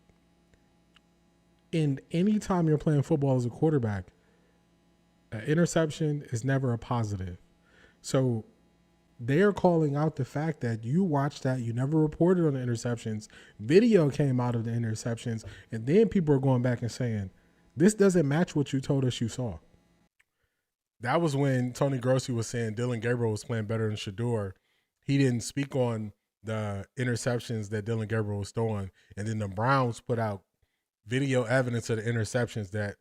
And anytime you're playing football as a quarterback, an interception is never a positive. So they're calling out the fact that you watched that, you never reported on the interceptions, video came out of the interceptions, and then people are going back and saying, this doesn't match what you told us you saw. That was when Tony Grossi was saying Dylan Gabriel was playing better than Shedeur. He didn't speak on the interceptions that Dylan Gabriel was throwing, and then the Browns put out video evidence of the interceptions that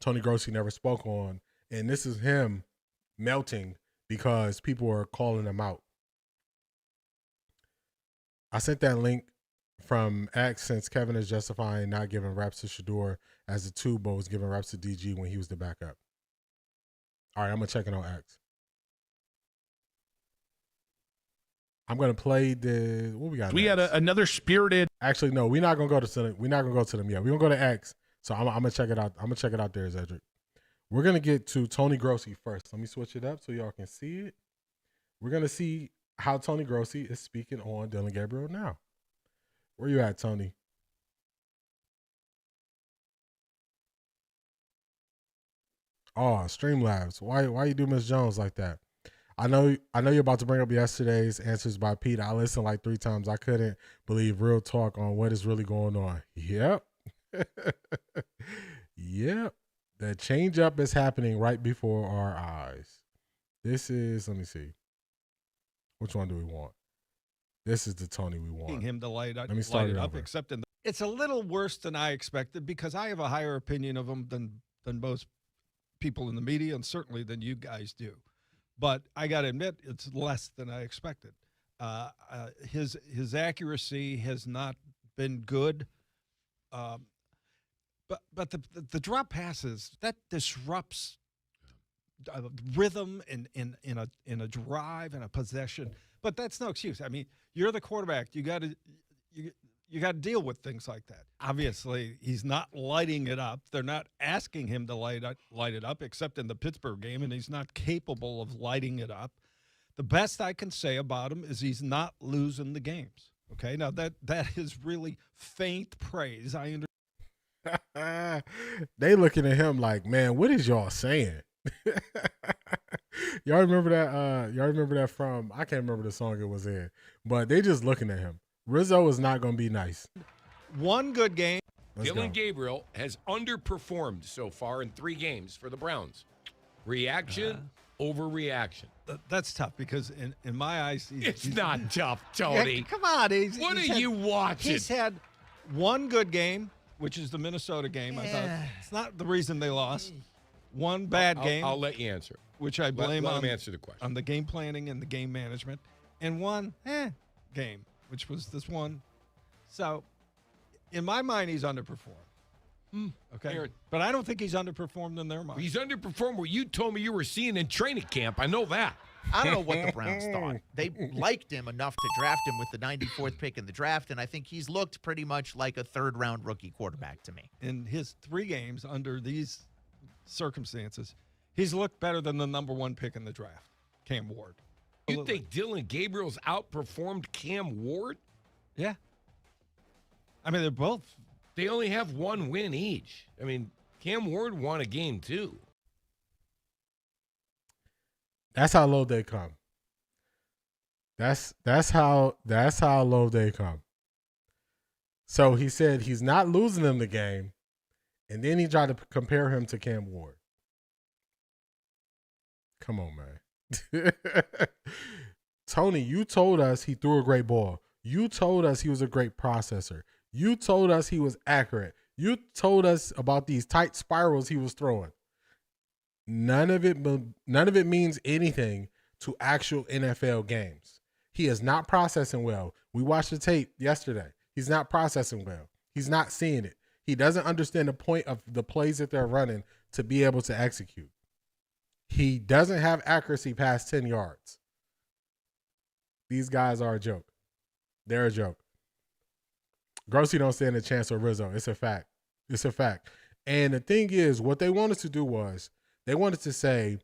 Tony Grossi never spoke on, and this is him melting because people are calling him out. I sent that link from X since Kevin is justifying not giving reps to Shedeur as the two, but was giving reps to DG when he was the backup. All right, I'm going to check it on X. I'm going to play the, what we got? We had another spirited. Actually, no, we're not going to go to them. We're not going to go to them yet. We're going to go to X. So I'm going to check it out. I'm going to check it out there, Zedric. We're going to get to Tony Grossi first. Let me switch it up so y'all can see it. We're going to see how Tony Grossi is speaking on Dylan Gabriel now. Where you at, Tony? Oh, Streamlabs. Why you do Miss Jones like that? I know you're about to bring up yesterday's answers by Pete. I listened like 3 times. I couldn't believe real talk on what is really going on. Yep. Yep. The change up is happening right before our eyes. This is, let me see. Which one do we want? This is the Tony we want. Him to light Let me start it it up, over. except in it's a little worse than I expected because I have a higher opinion of him than most people in the media and certainly than you guys do. But I got to admit, it's less than I expected. His accuracy has not been good. But the drop passes, that disrupts rhythm in a drive and a possession. But that's no excuse. I mean, you're the quarterback. You got to deal with things like that. Obviously, he's not lighting it up. They're not asking him to light it up, except in the Pittsburgh game, and he's not capable of lighting it up. The best I can say about him is he's not losing the games. Okay, now that is really faint praise. I understand. They looking at him like, man, what is y'all saying? Y'all remember that? Y'all remember that from? I can't remember the song it was in, but they just looking at him. Rizzo is not going to be nice. One good game. Dylan Gabriel has underperformed so far in 3 games for the Browns. Reaction, overreaction. That's tough because in my eyes, it's not tough, Tony. Yeah, come on, what are you watching? He's had one good game, which is the Minnesota game. I thought it's not the reason they lost. One bad game. I'll let you answer. Which I blame let him answer the question. On the game planning and the game management. And one game, which was this one. So, in my mind, he's underperformed. Okay. Aaron. But I don't think he's underperformed in their mind. He's underperformed what you told me you were seeing in training camp. I know that. I don't know what the Browns thought. They liked him enough to draft him with the 94th pick in the draft, and I think he's looked pretty much like a third-round rookie quarterback to me. In his 3 games under these circumstances, he's looked better than the number 1 pick in the draft, Cam Ward. You think Dylan Gabriel's outperformed Cam Ward? Yeah. I mean, they're both. They only have 1 win each. I mean, Cam Ward won a game too. That's how low they come. That's how low they come. So he said he's not losing them the game, and then he tried to compare him to Cam Ward. Come on, man. Tony, you told us he threw a great ball. You told us he was a great processor. You told us he was accurate. You told us about these tight spirals he was throwing. None of it means anything to actual NFL games. He is not processing well. We watched the tape yesterday. He's not processing well. He's not seeing it. He doesn't understand the point of the plays that they're running to be able to execute. He doesn't have accuracy past 10 yards. These guys are a joke. They're a joke. Grossy don't stand a chance with Rizzo. It's a fact. It's a fact. And the thing is, what they wanted to do was they wanted to say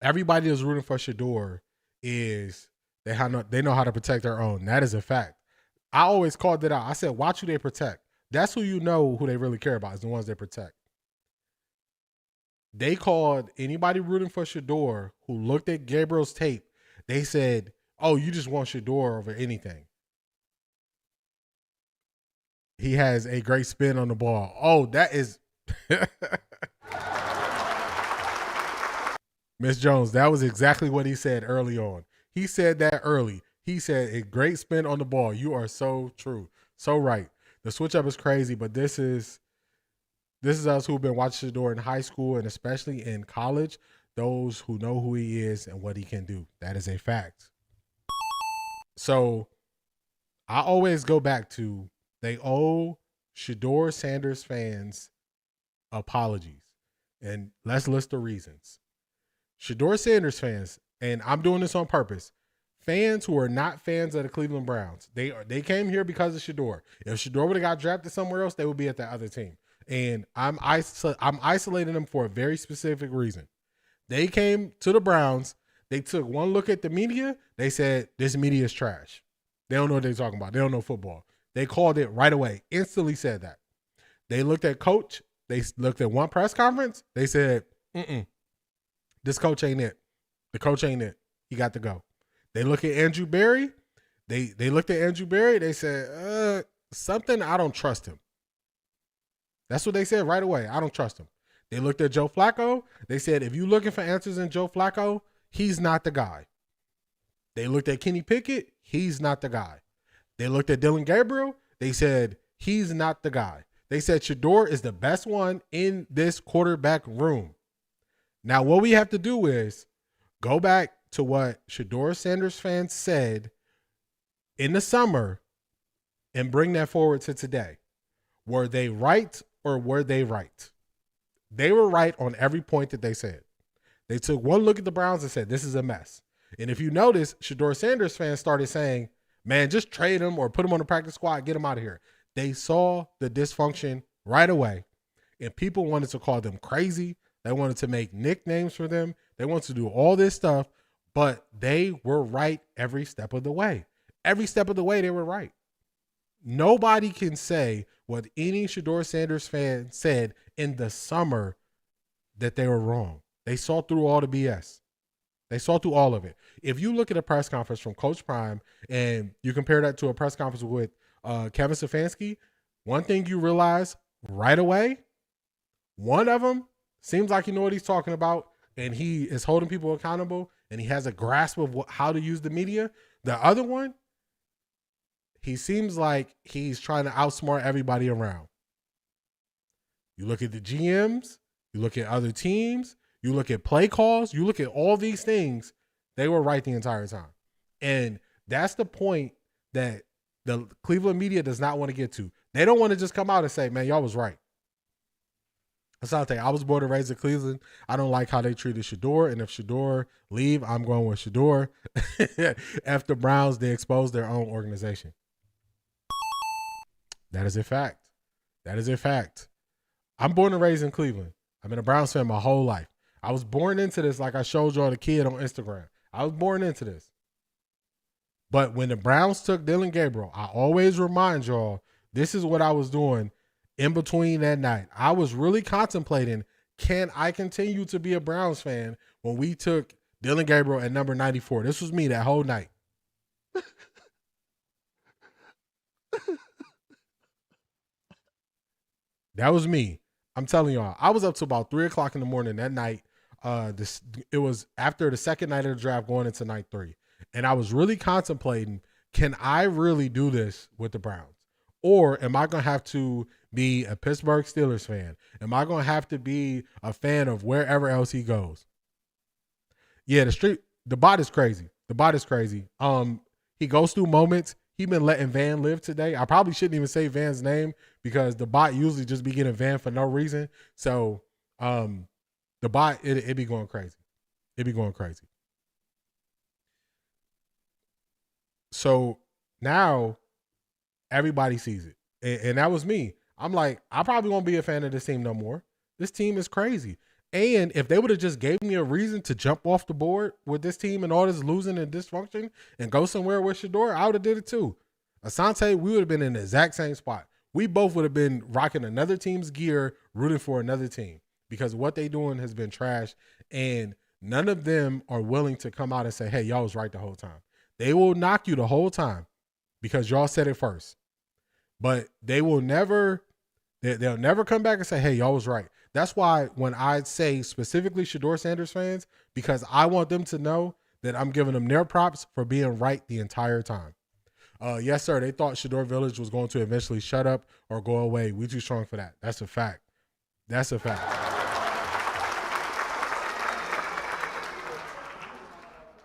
everybody that's rooting for Shador is they know how to protect their own. That is a fact. I always called it out. I said, watch who they protect. That's who you know who they really care about is the ones they protect. They called anybody rooting for Shador who looked at Gabriel's tape. They said, oh, you just want Shador over anything. He has a great spin on the ball. Oh, that is... Miss Jones, that was exactly what he said early on. He said that early. He said a great spin on the ball. You are so true. So right. The switch up is crazy, but this is us who've been watching Shador in high school and especially in college, those who know who he is and what he can do. That is a fact. So I always go back to they owe Shador Sanders fans apologies. And let's list the reasons. Shador Sanders fans, and I'm doing this on purpose, fans who are not fans of the Cleveland Browns, they came here because of Shador. If Shador would have got drafted somewhere else, they would be at that other team. And I'm isolating them for a very specific reason. They came to the Browns. They took one look at the media. They said, this media is trash. They don't know what they're talking about. They don't know football. They called it right away. Instantly said that. They looked at coach. They looked at one press conference. They said, this coach ain't it. The coach ain't it. He got to go. They look at Andrew Berry. They looked at Andrew Berry. They said, something, I don't trust him. That's what they said right away. I don't trust him. They looked at Joe Flacco. They said, if you're looking for answers in Joe Flacco, he's not the guy. They looked at Kenny Pickett. He's not the guy. They looked at Dylan Gabriel. They said, he's not the guy. They said Shador is the best one in this quarterback room. Now, what we have to do is go back to what Shador Sanders fans said in the summer and bring that forward to today. Were they right or were they right? They were right on every point that they said. They took one look at the Browns and said, this is a mess. And if you notice, Shador Sanders fans started saying, man, just trade him or put him on the practice squad, get him out of here. They saw the dysfunction right away, and people wanted to call them crazy. They wanted to make nicknames for them. They wanted to do all this stuff, but they were right every step of the way. Every step of the way, they were right. Nobody can say what any Shador Sanders fan said in the summer that they were wrong. They saw through all the BS. They saw through all of it. If you look at a press conference from Coach Prime and you compare that to a press conference with Kevin Stefanski, one thing you realize right away, one of them seems like you know what he's talking about and he is holding people accountable and he has a grasp of how to use the media. The other one, he seems like he's trying to outsmart everybody around. You look at the GMs, you look at other teams, you look at play calls, you look at all these things, they were right the entire time. And that's the point that the Cleveland media does not want to get to. They don't want to just come out and say, man, y'all was right. Asante, I was born and raised in Cleveland. I don't like how they treated Shador. And if Shador leave, I'm going with Shador. After Browns, they exposed their own organization. That is a fact. That is a fact. I'm born and raised in Cleveland. I've been a Browns fan my whole life. I was born into this like I showed y'all the kid on Instagram. I was born into this. But when the Browns took Dylan Gabriel, I always remind y'all, this is what I was doing in between that night. I was really contemplating, can I continue to be a Browns fan when we took Dylan Gabriel at number 94? This was me that whole night. That was me. I'm telling y'all, I was up to about 3 o'clock in the morning that night. It was after the second night of the draft going into night 3. And I was really contemplating, can I really do this with the Browns? Or am I going to have to be a Pittsburgh Steelers fan? Am I going to have to be a fan of wherever else he goes? Yeah, the bot is crazy. The bot is crazy. He goes through moments. He been letting Van live today. I probably shouldn't even say Van's name because the bot usually just be getting Van for no reason. So the bot, it be going crazy. It be going crazy. So Now everybody sees it. And that was me. I'm like, I probably won't be a fan of this team no more. This team is crazy. And if they would have just gave me a reason to jump off the board with this team and all this losing and dysfunction and go somewhere with Shedeur, I would have did it too. Asante, we would have been in the exact same spot. We both would have been rocking another team's gear, rooting for another team, because what they doing has been trash, and none of them are willing to come out and say, hey, y'all was right the whole time. They will knock you the whole time because y'all said it first. But they will never, they'll never come back and say, hey, y'all was right. That's why when I say specifically Shedeur Sanders fans, because I want them to know that I'm giving them their props for being right the entire time. Yes, sir. They thought Shedeur Village was going to eventually shut up or go away. We too strong for that. That's a fact. That's a fact.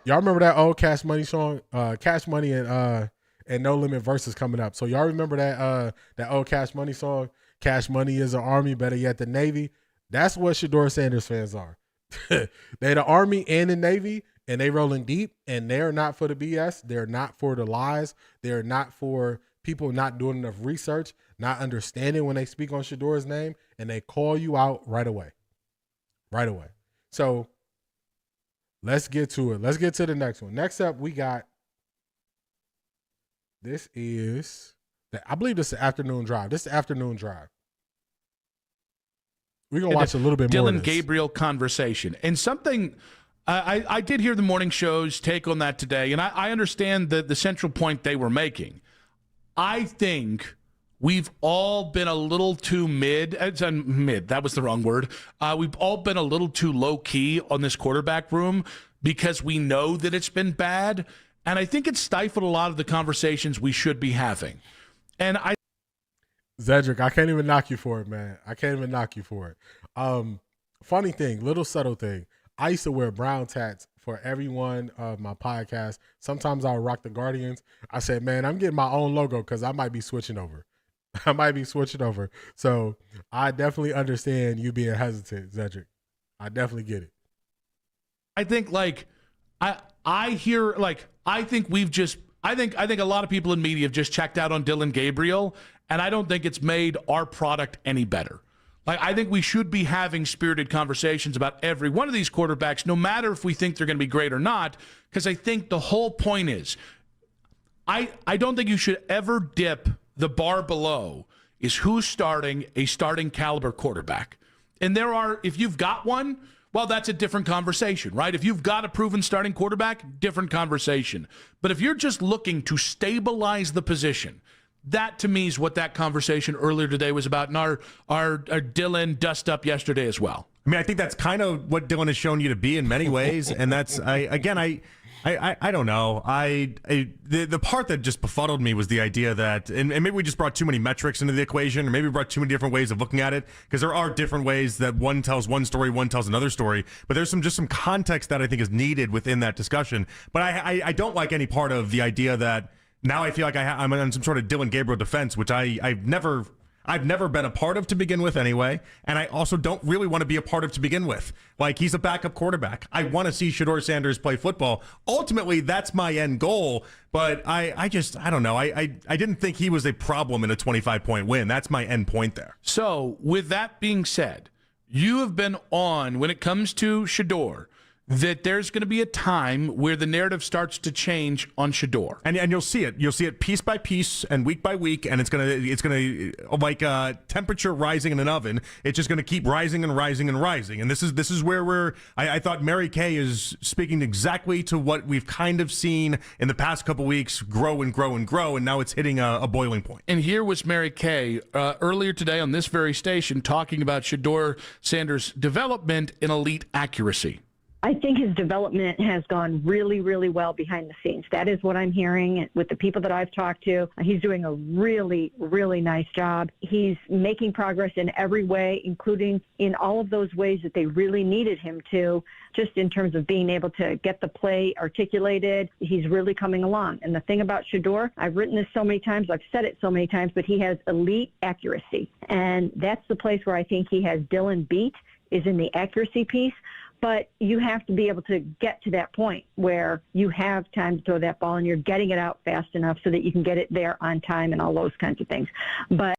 Y'all remember that old Cash Money song? Cash Money and No Limit Versus coming up. So y'all remember that old Cash Money song? Cash Money is an army, better yet the Navy. That's what Shedeur Sanders fans are. They the Army and the Navy, and they rolling deep, and they're not for the BS. They're not for the lies. They're not for people not doing enough research, not understanding when they speak on Shedeur's name, and they call you out right away. Right away. So let's get to it. Let's get to the next one. Next up, we got, this is, I believe this is the afternoon drive. This is the afternoon drive. We're going to watch a little bit more of Dylan this. Gabriel conversation. And something, I did hear the morning show's take on that today, and I understand the central point they were making. I think we've all been a little too mid, that was the wrong word. We've all been a little too low-key on this quarterback room because we know that it's been bad, and I think it's stifled a lot of the conversations we should be having. And Zedric, I can't even knock you for it, man. I can't even knock you for it. Funny thing, little subtle thing. I used to wear brown tats for every one of my podcasts. Sometimes I'll rock the Guardians. I said, man, I'm getting my own logo because I might be switching over. So I definitely understand you being hesitant, Zedric. I definitely get it. I think I think a lot of people in media have just checked out on Dylan Gabriel, and I don't think it's made our product any better. Like, I think we should be having spirited conversations about every one of these quarterbacks, no matter if we think they're going to be great or not, because I think the whole point is I don't think you should ever dip the bar below is who's starting a starting caliber quarterback. And if you've got one, well, that's a different conversation, right? If you've got a proven starting quarterback, different conversation. But if you're just looking to stabilize the position, that to me is what that conversation earlier today was about, and our Dylan dust up yesterday as well. I mean, I think that's kind of what Dylan has shown you to be in many ways, and that's I don't know. The part that just befuddled me was the idea that, and maybe we just brought too many metrics into the equation, or maybe we brought too many different ways of looking at it, because there are different ways that one tells one story, one tells another story, but there's some context that I think is needed within that discussion. But I don't like any part of the idea that now I feel like I'm on some sort of Dylan Gabriel defense, which I've never been a part of to begin with anyway, and I also don't really want to be a part of to begin with. Like, he's a backup quarterback. I want to see Shedeur Sanders play football. Ultimately, that's my end goal, but I don't know. I didn't think he was a problem in a 25-point win. That's my end point there. So, with that being said, you have been on, when it comes to Shedeur, that there's going to be a time where the narrative starts to change on Shedeur. And you'll see it. You'll see it piece by piece and week by week, and it's gonna like temperature rising in an oven. It's just gonna keep rising and rising and rising. And this is where I thought Mary Kay is speaking exactly to what we've kind of seen in the past couple weeks grow and grow and grow, and now it's hitting a boiling point. And here was Mary Kay earlier today on this very station talking about Shedeur Sanders' development in elite accuracy. I think his development has gone really, really well behind the scenes. That is what I'm hearing with the people that I've talked to. He's doing a really, really nice job. He's making progress in every way, including in all of those ways that they really needed him to, just in terms of being able to get the play articulated. He's really coming along. And the thing about Shedeur, I've written this so many times, I've said it so many times, but he has elite accuracy. And that's the place where I think he has Dylan beat, is in the accuracy piece. But you have to be able to get to that point where you have time to throw that ball and you're getting it out fast enough so that you can get it there on time and all those kinds of things. But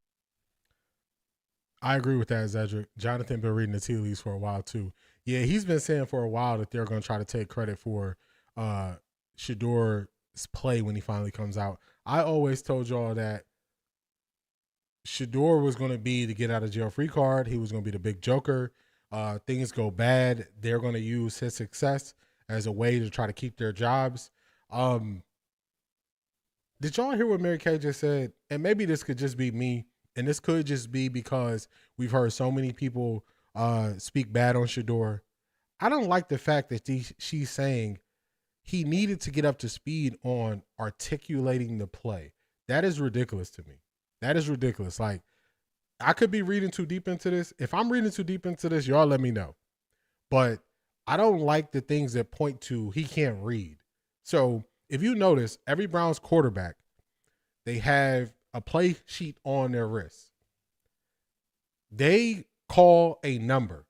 I agree with that, Zedric. Jonathan been reading the tea leaves for a while too. Yeah, he's been saying for a while that they're going to try to take credit for Shedor's play when he finally comes out. I always told y'all that Shedeur was going to be the get out of jail free card. He was going to be the big joker. Things go bad, they're going to use his success as a way to try to keep their jobs. Did y'all hear what Mary Kay just said? And maybe this could just be me, and this could just be because we've heard so many people speak bad on Shedeur. I don't like the fact that she's saying he needed to get up to speed on articulating the play. That is ridiculous to me. That is ridiculous. Like, I could be reading too deep into this. If I'm reading too deep into this, y'all let me know. But I don't like the things that point to he can't read. So if you notice, every Browns quarterback, they have a play sheet on their wrist. They call a number.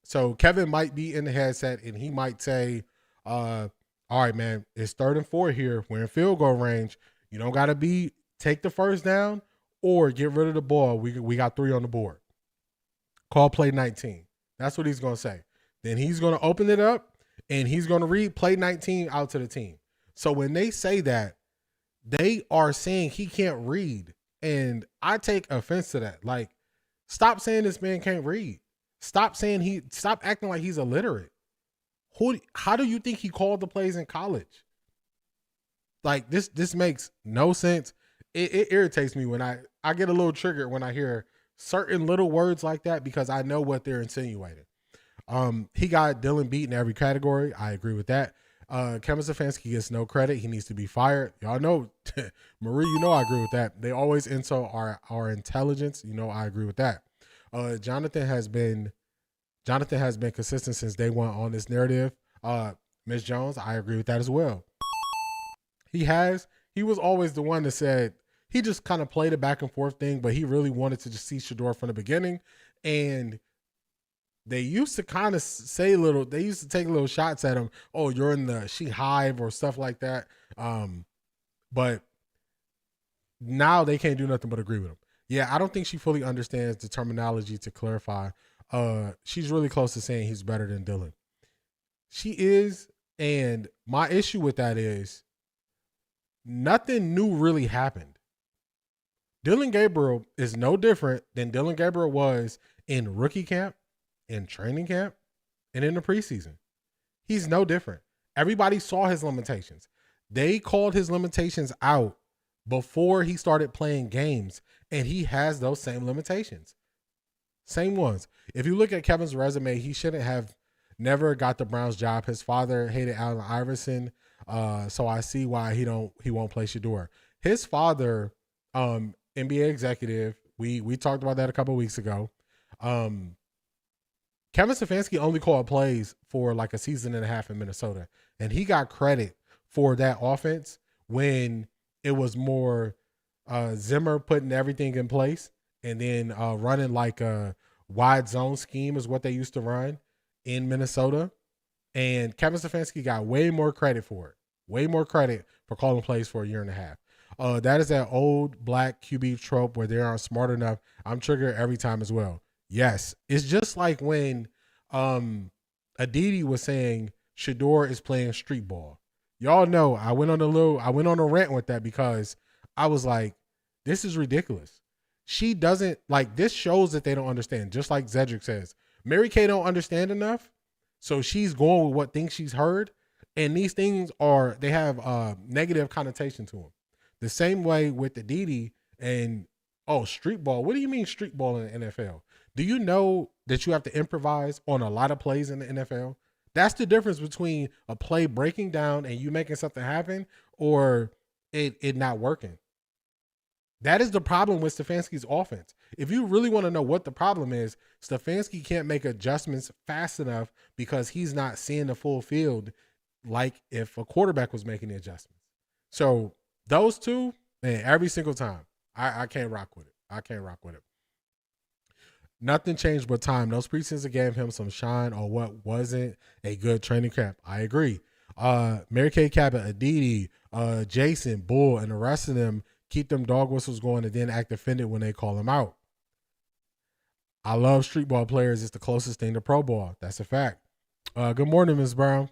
So Kevin might be in the headset and he might say, all right, man, it's 3rd and 4 here. We're in field goal range. You don't got to take the first down or get rid of the ball. We got 3 on the board. Call play 19. That's what he's going to say. Then he's going to open it up and he's going to read play 19 out to the team. So when they say that, they are saying he can't read. And I take offense to that. Like, stop saying this man can't read. Stop acting like he's illiterate. How do you think he called the plays in college? Like, this makes no sense. It irritates me when I get a little triggered when I hear certain little words like that because I know what they're insinuating. He got Dylan beat in every category. I agree with that. Kevin Stefanski gets no credit. He needs to be fired. Y'all know, Marie, you know I agree with that. They always insult our intelligence. You know I agree with that. Jonathan has been consistent since day one on this narrative. Ms. Jones, I agree with that as well. He was always the one that said he just kind of played a back and forth thing, but he really wanted to just see Shedeur from the beginning. And they used to kind of they used to take little shots at him. Oh, you're in the she hive or stuff like that. But now they can't do nothing but agree with him. Yeah, I don't think she fully understands the terminology to clarify. She's really close to saying he's better than Dylan. She is, and my issue with that is nothing new really happened. Dylan Gabriel is no different than Dylan Gabriel was in rookie camp, in training camp, and in the preseason. He's no different. Everybody saw his limitations. They called his limitations out before he started playing games, and he has those same limitations. Same ones. If you look at Kevin's resume, he shouldn't have never got the Browns job. His father hated Allen Iverson, so I see why he won't play Shedeur. His father, NBA executive, we talked about that a couple of weeks ago. Kevin Stefanski only called plays for like a season and a half in Minnesota, and he got credit for that offense when it was more Zimmer putting everything in place and then running like a wide zone scheme is what they used to run in Minnesota. And Kevin Stefanski got way more credit for it. Way more credit for calling plays for a year and a half. That is that old black QB trope where they aren't smart enough. I'm triggered every time as well. Yes. It's just like when Aditi was saying Shedeur is playing street ball. Y'all know I went on a rant with that because I was like, this is ridiculous. She doesn't like this shows that they don't understand. Just like Zedric says, Mary Kay don't understand enough. So she's going with what things she's heard. And these things they have negative connotation to them. The same way with the Didi and, street ball. What do you mean street ball in the NFL? Do you know that you have to improvise on a lot of plays in the NFL? That's the difference between a play breaking down and you making something happen or it not working. That is the problem with Stefanski's offense. If you really want to know what the problem is, Stefanski can't make adjustments fast enough because he's not seeing the full field like if a quarterback was making the adjustments. So those two, man, every single time, I can't rock with it. I can't rock with it. Nothing changed but time. Those preseason gave him some shine on what wasn't a good training camp. I agree. Mary Kay Cabot, Aditi, Jason, Bull, and the rest of them keep them dog whistles going and then act offended when they call them out. I love street ball players. It's the closest thing to pro ball. That's a fact. Good morning, Ms. Brown.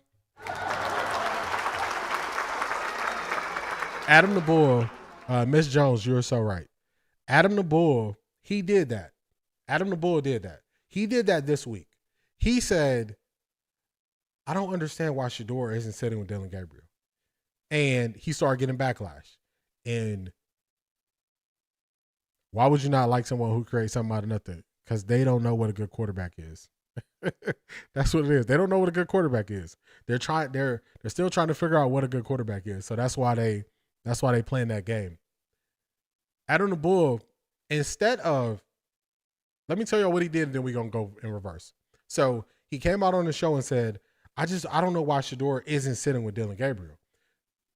Adam the Bull, Miss Jones, you're so right. Adam the Bull, he did that. Adam the Bull did that. He did that this week. He said, I don't understand why Shedeur isn't sitting with Dillon Gabriel. And he started getting backlash. And why would you not like someone who creates something out of nothing? Because they don't know what a good quarterback is. That's what it is. They don't know what a good quarterback is. They're still trying to figure out what a good quarterback is. So that's why they playing that game. Adam the Bull, instead of, let me tell you what he did, and then we're going to go in reverse. So he came out on the show and said, I don't know why Shedeur isn't sitting with Dillon Gabriel.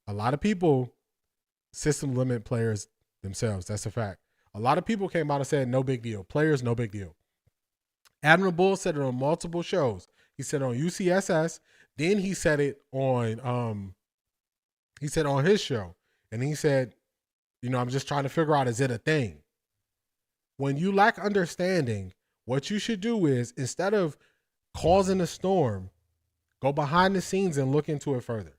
A lot of people system limit players themselves. That's a fact. A lot of people came out and said, no big deal. Players, no big deal. Adam the Bull said it on multiple shows. He said on UCSS. Then he said it on his show. And he said, I'm just trying to figure out, is it a thing? When you lack understanding, what you should do is, instead of causing a storm, go behind the scenes and look into it further.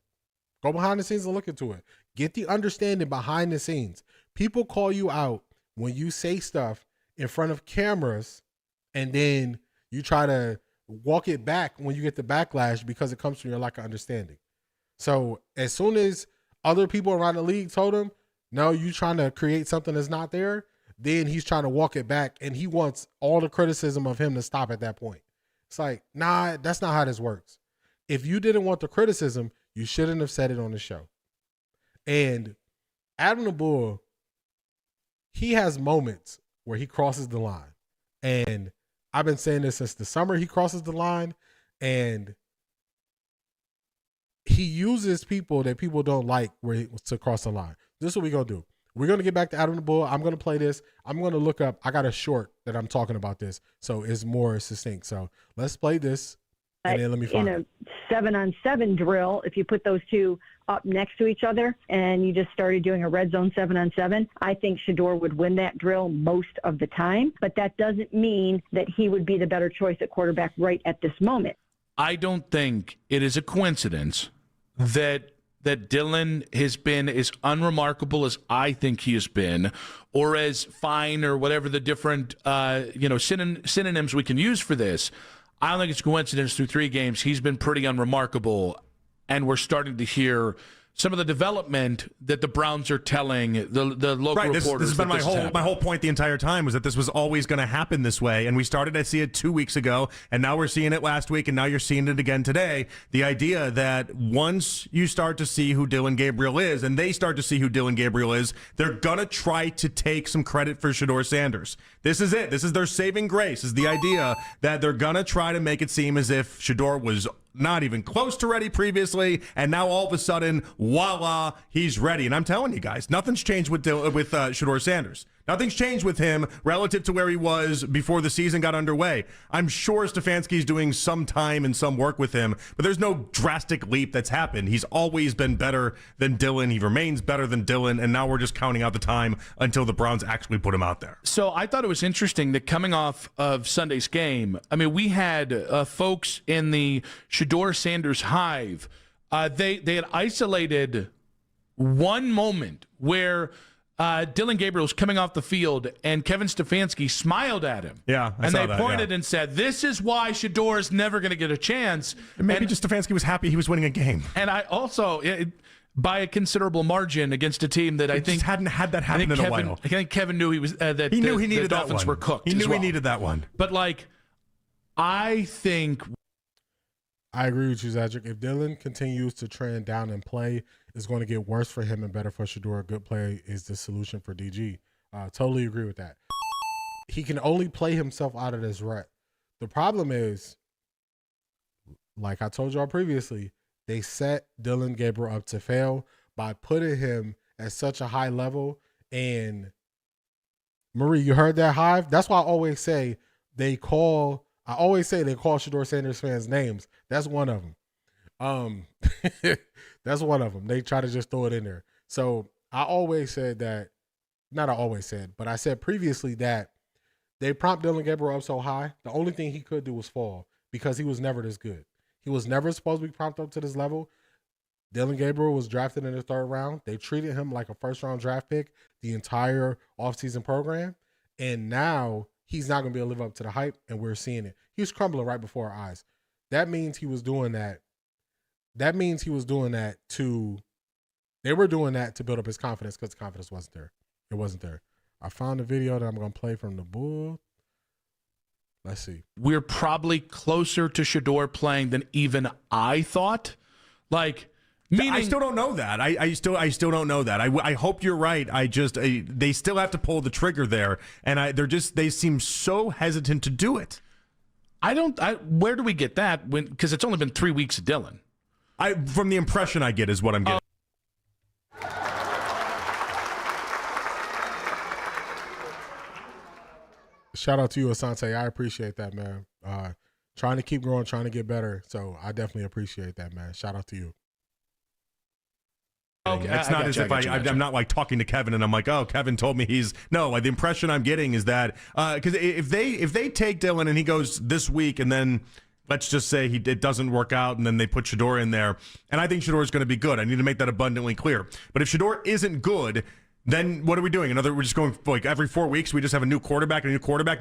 Go behind the scenes and look into it. Get the understanding behind the scenes. People call you out when you say stuff in front of cameras, and then you try to walk it back when you get the backlash because it comes from your lack of understanding. So as soon as other people around the league told him, no, you trying to create something that's not there, then he's trying to walk it back, and he wants all the criticism of him to stop at that point. It's like, nah, that's not how this works. If you didn't want the criticism, you shouldn't have said it on the show. And Adam the Bull, he has moments where he crosses the line. And I've been saying this since the summer. He crosses the line, and he uses people that people don't like to cross the line. This is what we're going to do. We're going to get back to Adam the Bull. I'm going to play this. I'm going to look up. I got a short that I'm talking about this, so it's more succinct. So let's play this, and then let me find it. In a 7-on-7 drill, if you put those two up next to each other and you just started doing a red zone 7-on-7, I think Shedeur would win that drill most of the time. But that doesn't mean that he would be the better choice at quarterback right at this moment. I don't think it is a coincidence that Dillon has been as unremarkable as I think he has been, or as fine, or whatever the different synonyms we can use for this. I don't think it's a coincidence through 3 games he's been pretty unremarkable, and we're starting to hear some of the development that the Browns are telling the local reporters. This has been my whole point the entire time, was that this was always going to happen this way, and we started to see it 2 weeks ago, and now we're seeing it last week, and now you're seeing it again today. The idea that once you start to see who Dillon Gabriel is, and they start to see who Dillon Gabriel is, they're going to try to take some credit for Shedeur Sanders. This is it. This is their saving grace, is the idea that they're going to try to make it seem as if Shedeur was not even close to ready previously, and now all of a sudden, voila, he's ready. And I'm telling you guys, nothing's changed with Shedeur Sanders. Nothing's changed with him relative to where he was before the season got underway. I'm sure Stefanski's doing some time and some work with him, but there's no drastic leap that's happened. He's always been better than Dillon. He remains better than Dillon, and now we're just counting out the time until the Browns actually put him out there. So I thought it was interesting that coming off of Sunday's game, I mean, we had folks in the Shedeur Sanders hive. They had isolated one moment where Dillon Gabriel was coming off the field, and Kevin Stefanski smiled at him. Yeah, and they pointed and said, "This is why Shedeur is never going to get a chance." And maybe just Stefanski was happy he was winning a game. And I also, by a considerable margin against a team that I think hadn't had that happen in a while. I think Kevin knew he was that he knew he needed the that Dolphins one. were cooked. He knew he needed that one. But I think. I agree with you, Zadrick. If Dillon continues to trend down and play, it's going to get worse for him and better for Shedeur. A good play is the solution for DG. Totally agree with that. He can only play himself out of this rut. The problem is, like I told y'all previously, they set Dillon Gabriel up to fail by putting him at such a high level. And Marie, you heard that hive? That's why I always say I always say they call Shedeur Sanders fans names. That's one of them. That's one of them. They try to just throw it in there. So I always said that, not I always said, but I said previously that they propped Dillon Gabriel up so high. The only thing he could do was fall because he was never this good. He was never supposed to be propped up to this level. Dillon Gabriel was drafted in the 3rd round. They treated him like a 1st-round draft pick the entire offseason program. And now he's not going to be able to live up to the hype, and we're seeing it. He's crumbling right before our eyes. That means he was doing that. They were doing that to build up his confidence because the confidence wasn't there. It wasn't there. I found a video that I'm going to play from the Bull. Let's see. We're probably closer to Shedeur playing than even I thought. Like, meaning, I still don't know that. I still don't know that. I hope you're right. They still have to pull the trigger there, and they seem so hesitant to do it. Where do we get that? Because it's only been 3 weeks of Dillon. From the impression I get is what I'm getting. Shout out to you, Asante. I appreciate that, man. Trying to keep growing, trying to get better. So I definitely appreciate that, man. Shout out to you. Okay, it's not as if I'm not like talking to Kevin and I'm like, oh, Kevin told me the impression I'm getting is that because if they take Dillon and he goes this week and then let's just say it doesn't work out and then they put Shedeur in there, and I think Shedeur is going to be good. I need to make that abundantly clear. But if Shedeur isn't good, then what are we doing? We're just going like every 4 weeks we just have a new quarterback.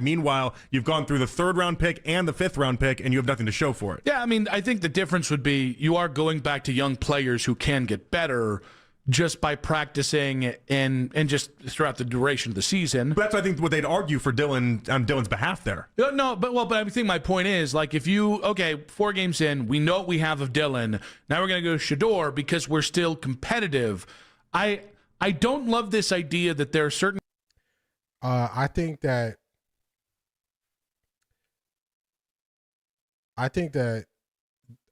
Meanwhile, you've gone through the 3rd round pick and the 5th round pick and you have nothing to show for it. Yeah, I mean, I think the difference would be you are going back to young players who can get better just by practicing and just throughout the duration of the season. But that's, I think, what they'd argue for Dillon on Dillon's behalf there. No, but I think my point is, like, if 4 games in, we know what we have of Dillon. Now we're going to go Shedeur because we're still competitive. I don't love this idea that there are certain. I think that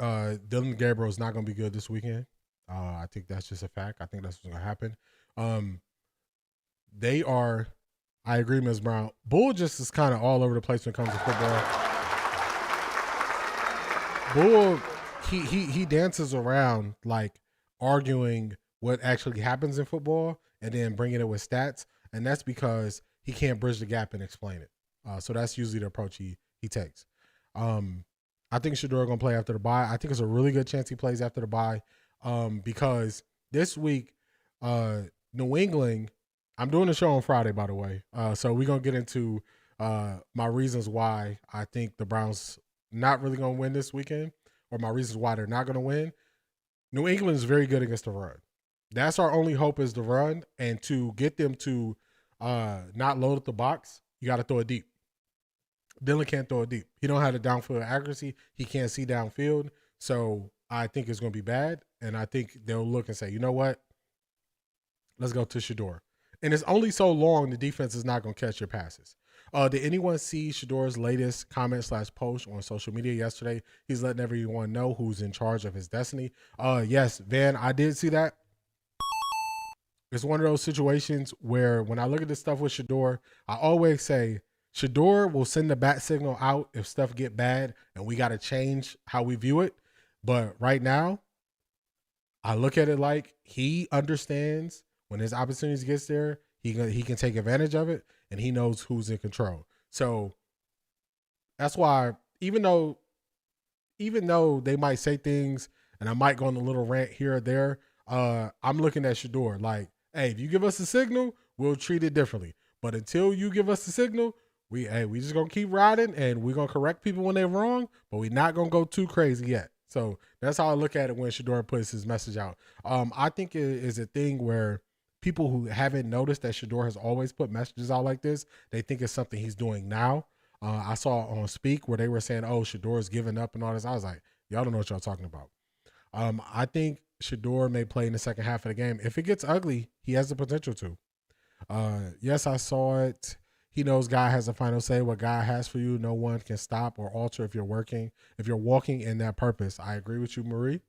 Dillon Gabriel is not going to be good this weekend. I think that's just a fact. I think that's what's going to happen. I agree, Ms. Brown. Bull just is kind of all over the place when it comes to football. Bull, he dances around like arguing what actually happens in football and then bringing it with stats. And that's because he can't bridge the gap and explain it. So that's usually the approach he takes. I think Shedeur going to play after the bye. I think it's a really good chance he plays after the bye because this week, New England, I'm doing a show on Friday, by the way. So we're going to get into my reasons why I think the Browns not really going to win this weekend, or my reasons why they're not going to win. New England is very good against the run. That's our only hope is the run, and to get them to not load up the box, you got to throw it deep. Dillon can't throw it deep. He don't have the downfield accuracy. He can't see downfield. So I think it's going to be bad, and I think they'll look and say, you know what? Let's go to Shedeur. And it's only so long the defense is not going to catch your passes. Did anyone see Shedeur's latest comment/post on social media yesterday? He's letting everyone know who's in charge of his destiny. Yes, Van, I did see that. It's one of those situations where when I look at this stuff with Shedeur, I always say Shedeur will send the bat signal out if stuff get bad and we got to change how we view it. But right now, I look at it like he understands when his opportunities gets there, he can take advantage of it, and he knows who's in control. So that's why even though they might say things and I might go on a little rant here or there, I'm looking at Shedeur like, hey, if you give us a signal, we'll treat it differently. But until you give us the signal, we just gonna keep riding and we're gonna correct people when they're wrong, but we're not gonna go too crazy yet. So that's how I look at it when Shedeur puts his message out. I think it is a thing where people who haven't noticed that Shedeur has always put messages out like this, they think it's something he's doing now. I saw on Speak where they were saying, oh, Shedeur's giving up and all this. I was like, y'all don't know what y'all talking about. I think Shedeur may play in the second half of the game. If it gets ugly, he has the potential to. Yes, I saw it. He knows God has the final say. What God has for you, no one can stop or alter if you're walking in that purpose. I agree with you, Marie.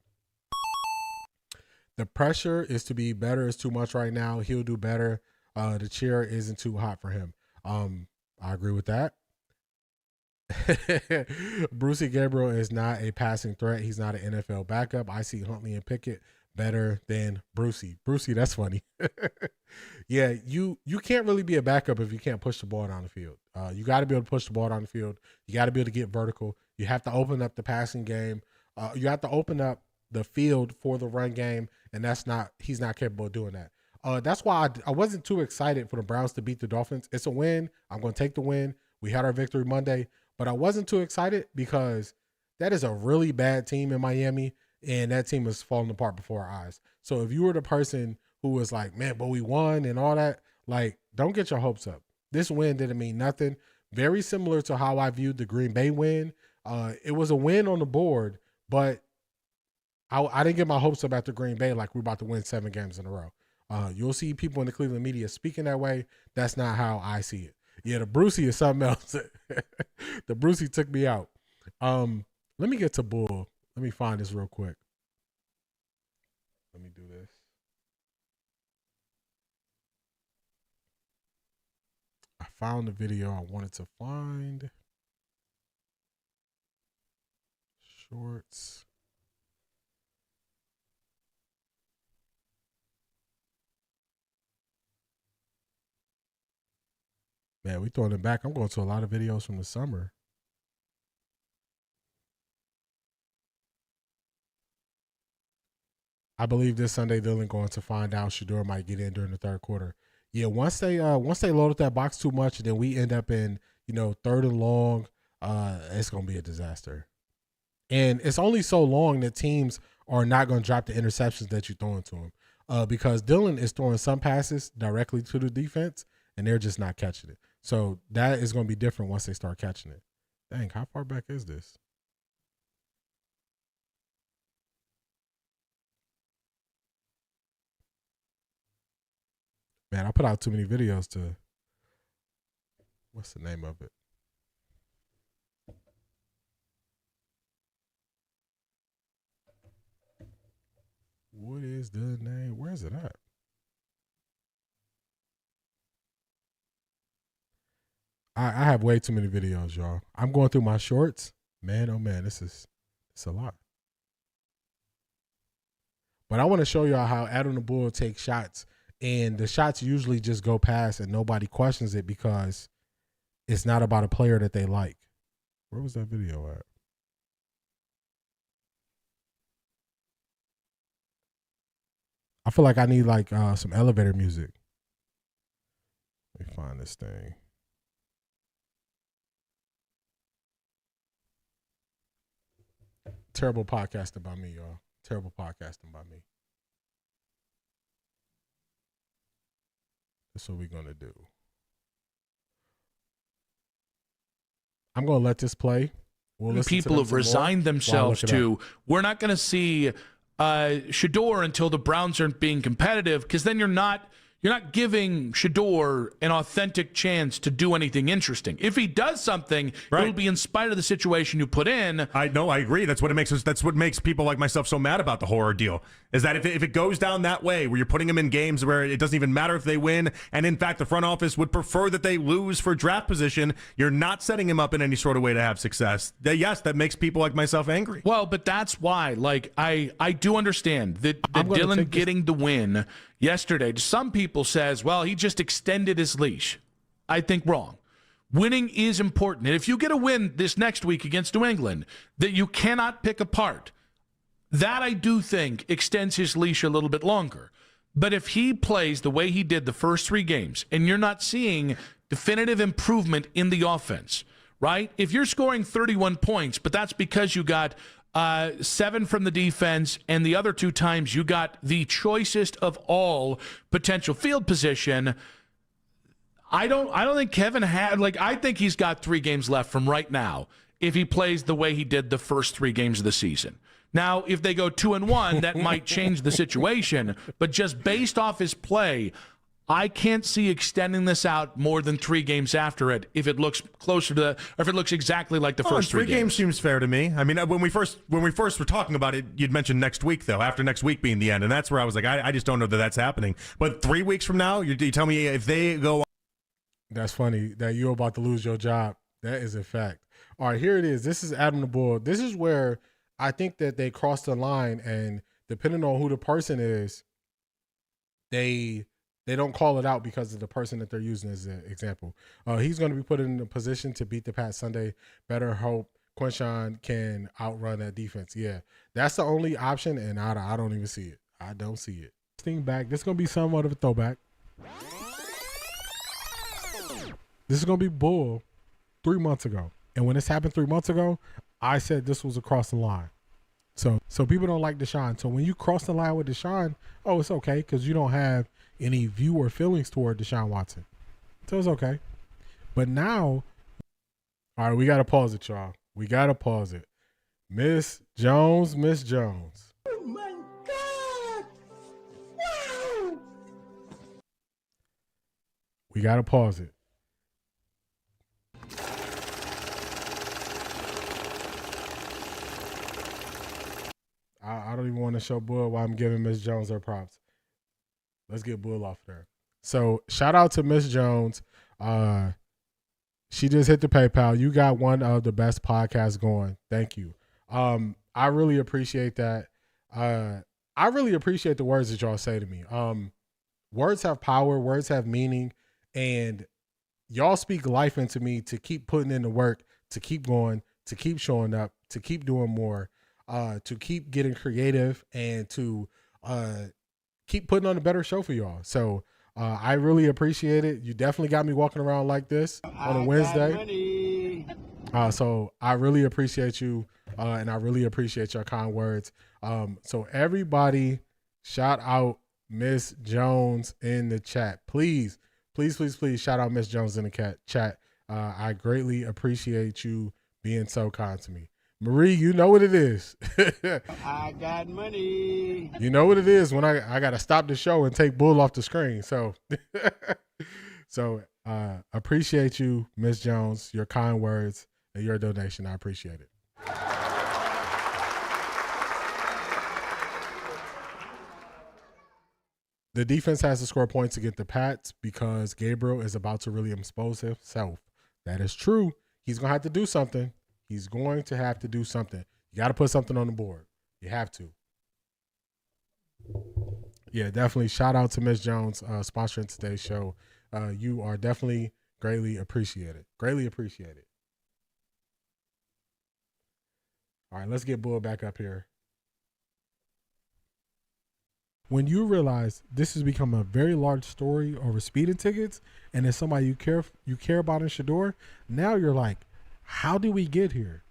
The pressure is to be better is too much right now. He'll do better. The chair isn't too hot for him. I agree with that. Brucey Gabriel is not a passing threat. He's not an NFL backup. I see Huntley and Pickett better than Brucey. Brucey, that's funny. Yeah, you can't really be a backup if you can't push the ball down the field. You got to be able to push the ball down the field. You got to be able to get vertical. You have to open up the passing game. You have to open up the field for the run game, and he's not capable of doing that. That's why I wasn't too excited for the Browns to beat the Dolphins. It's a win. I'm going to take the win. We had our victory Monday, but I wasn't too excited because that is a really bad team in Miami, and that team is falling apart before our eyes. So if you were the person who was like, man, but we won and all that, like, don't get your hopes up. This win didn't mean nothing. Very similar to how I viewed the Green Bay win. It was a win on the board, but I didn't get my hopes up after Green Bay like we're about to win 7 games in a row. You'll see people in the Cleveland media speaking that way. That's not how I see it. Yeah, the Brucey is something else. The Brucey took me out. Let me get to Bull. Let me find this real quick. Let me do this. I found the video I wanted to find. Shorts. Man, we throwing it back. I'm going to a lot of videos from the summer. I believe this Sunday Dylan going to find out Shador might get in during the third quarter. Yeah, once they load up that box too much, then we end up in, third and long. It's gonna be a disaster. And it's only so long that teams are not going to drop the interceptions that you're throwing to them, because Dylan is throwing some passes directly to the defense, and they're just not catching it. So that is going to be different once they start catching it. Dang, how far back is this? Man, I put out too many videos to, what's the name of it? What is the name? Where is it at? I have way too many videos, y'all. I'm going through my shorts. Man, oh man, it's a lot. But I want to show y'all how Adam the Bull takes shots, and the shots usually just go past and nobody questions it because it's not about a player that they like. Where was that video at? I feel like I need like some elevator music. Let me find this thing. Terrible podcasting by me, y'all. Terrible podcasting by me. That's what we're going to do. I'm going to let this play. People have resigned themselves to, we're not going to see Shador until the Browns aren't being competitive, because then you're not giving Shador an authentic chance to do anything interesting. If he does something, it'll be in spite of the situation you put in. I know, I agree. That's what makes people like myself so mad about the horror deal. Is that if it goes down that way, where you're putting them in games where it doesn't even matter if they win, and in fact the front office would prefer that they lose for draft position, you're not setting him up in any sort of way to have success. Yes, that makes people like myself angry. Well, but that's why, like, I do understand that Dylan getting the win yesterday, some people says, well, he just extended his leash. I think wrong. Winning is important. And if you get a win this next week against New England that you cannot pick apart, that I do think extends his leash a little bit longer. But if he plays the way he did the first 3 games and you're not seeing definitive improvement in the offense, right? If you're scoring 31 points, but that's because you got 7 from the defense, and the other 2 times you got the choicest of all potential field position. I don't think Kevin had, I think he's got 3 games left from right now if he plays the way he did the first 3 games of the season. Now, if they go 2-1, that might change the situation, but just based off his play, I can't see extending this out more than 3 games after it if it looks closer to, or if it looks exactly like the first 3 games. 3 games seems fair to me. I mean, when we first were talking about it, you'd mentioned next week, though, after next week being the end, and that's where I was like, I just don't know that that's happening. But 3 weeks from now, you tell me if they go. That's funny that you're about to lose your job. That is a fact. All right, here it is. This is Adam the Bull. This is where I think that they crossed the line, and depending on who the person is, they don't call it out because of the person that they're using as an example. He's going to be put in a position to beat the Pats Sunday. Better hope Quinshawn can outrun that defense. Yeah, that's the only option, and I don't even see it. I don't see it. Thing back. This is going to be somewhat of a throwback. This is going to be Bull 3 months ago. And when this happened 3 months ago, I said this was across the line. So people don't like Deshaun. So when you cross the line with Deshaun, oh, it's okay because you don't have any view or feelings toward Deshaun Watson. So it's okay. But now, all right, we got to pause it, y'all. We got to pause it. Miss Jones. Oh, my God. Wow. We got to pause it. I don't even want to show Bull while I'm giving Miss Jones her props. Let's get Bull off there. So shout out to Miss Jones. She just hit the PayPal. You got one of the best podcasts going. Thank you. I really appreciate that. I really appreciate the words that y'all say to me. Words have power. Words have meaning. And y'all speak life into me to keep putting in the work, to keep going, to keep showing up, to keep doing more. To keep getting creative and to keep putting on a better show for y'all. So I really appreciate it. You definitely got me walking around like this on a Wednesday. So I really appreciate you and I really appreciate your kind words. So everybody shout out Miss Jones in the chat. Please shout out Miss Jones in the chat. I greatly appreciate you being so kind to me. Marie, you know what it is. I got money. You know what it is when I got to stop the show and take Bull off the screen. So, appreciate you, Miss Jones, your kind words and your donation. I appreciate it. The defense has to score points against the Pats because Gabriel is about to really expose himself. That is true. He's going to have to do something. He's going to have to do something. You got to put something on the board. You have to. Yeah, definitely. Shout out to Miss Jones sponsoring today's show. You are definitely greatly appreciated. Greatly appreciated. All right, let's get Bull back up here. When you realize this has become a very large story over speeding tickets and it's somebody you care about in Shador, now you're like, how do we get here?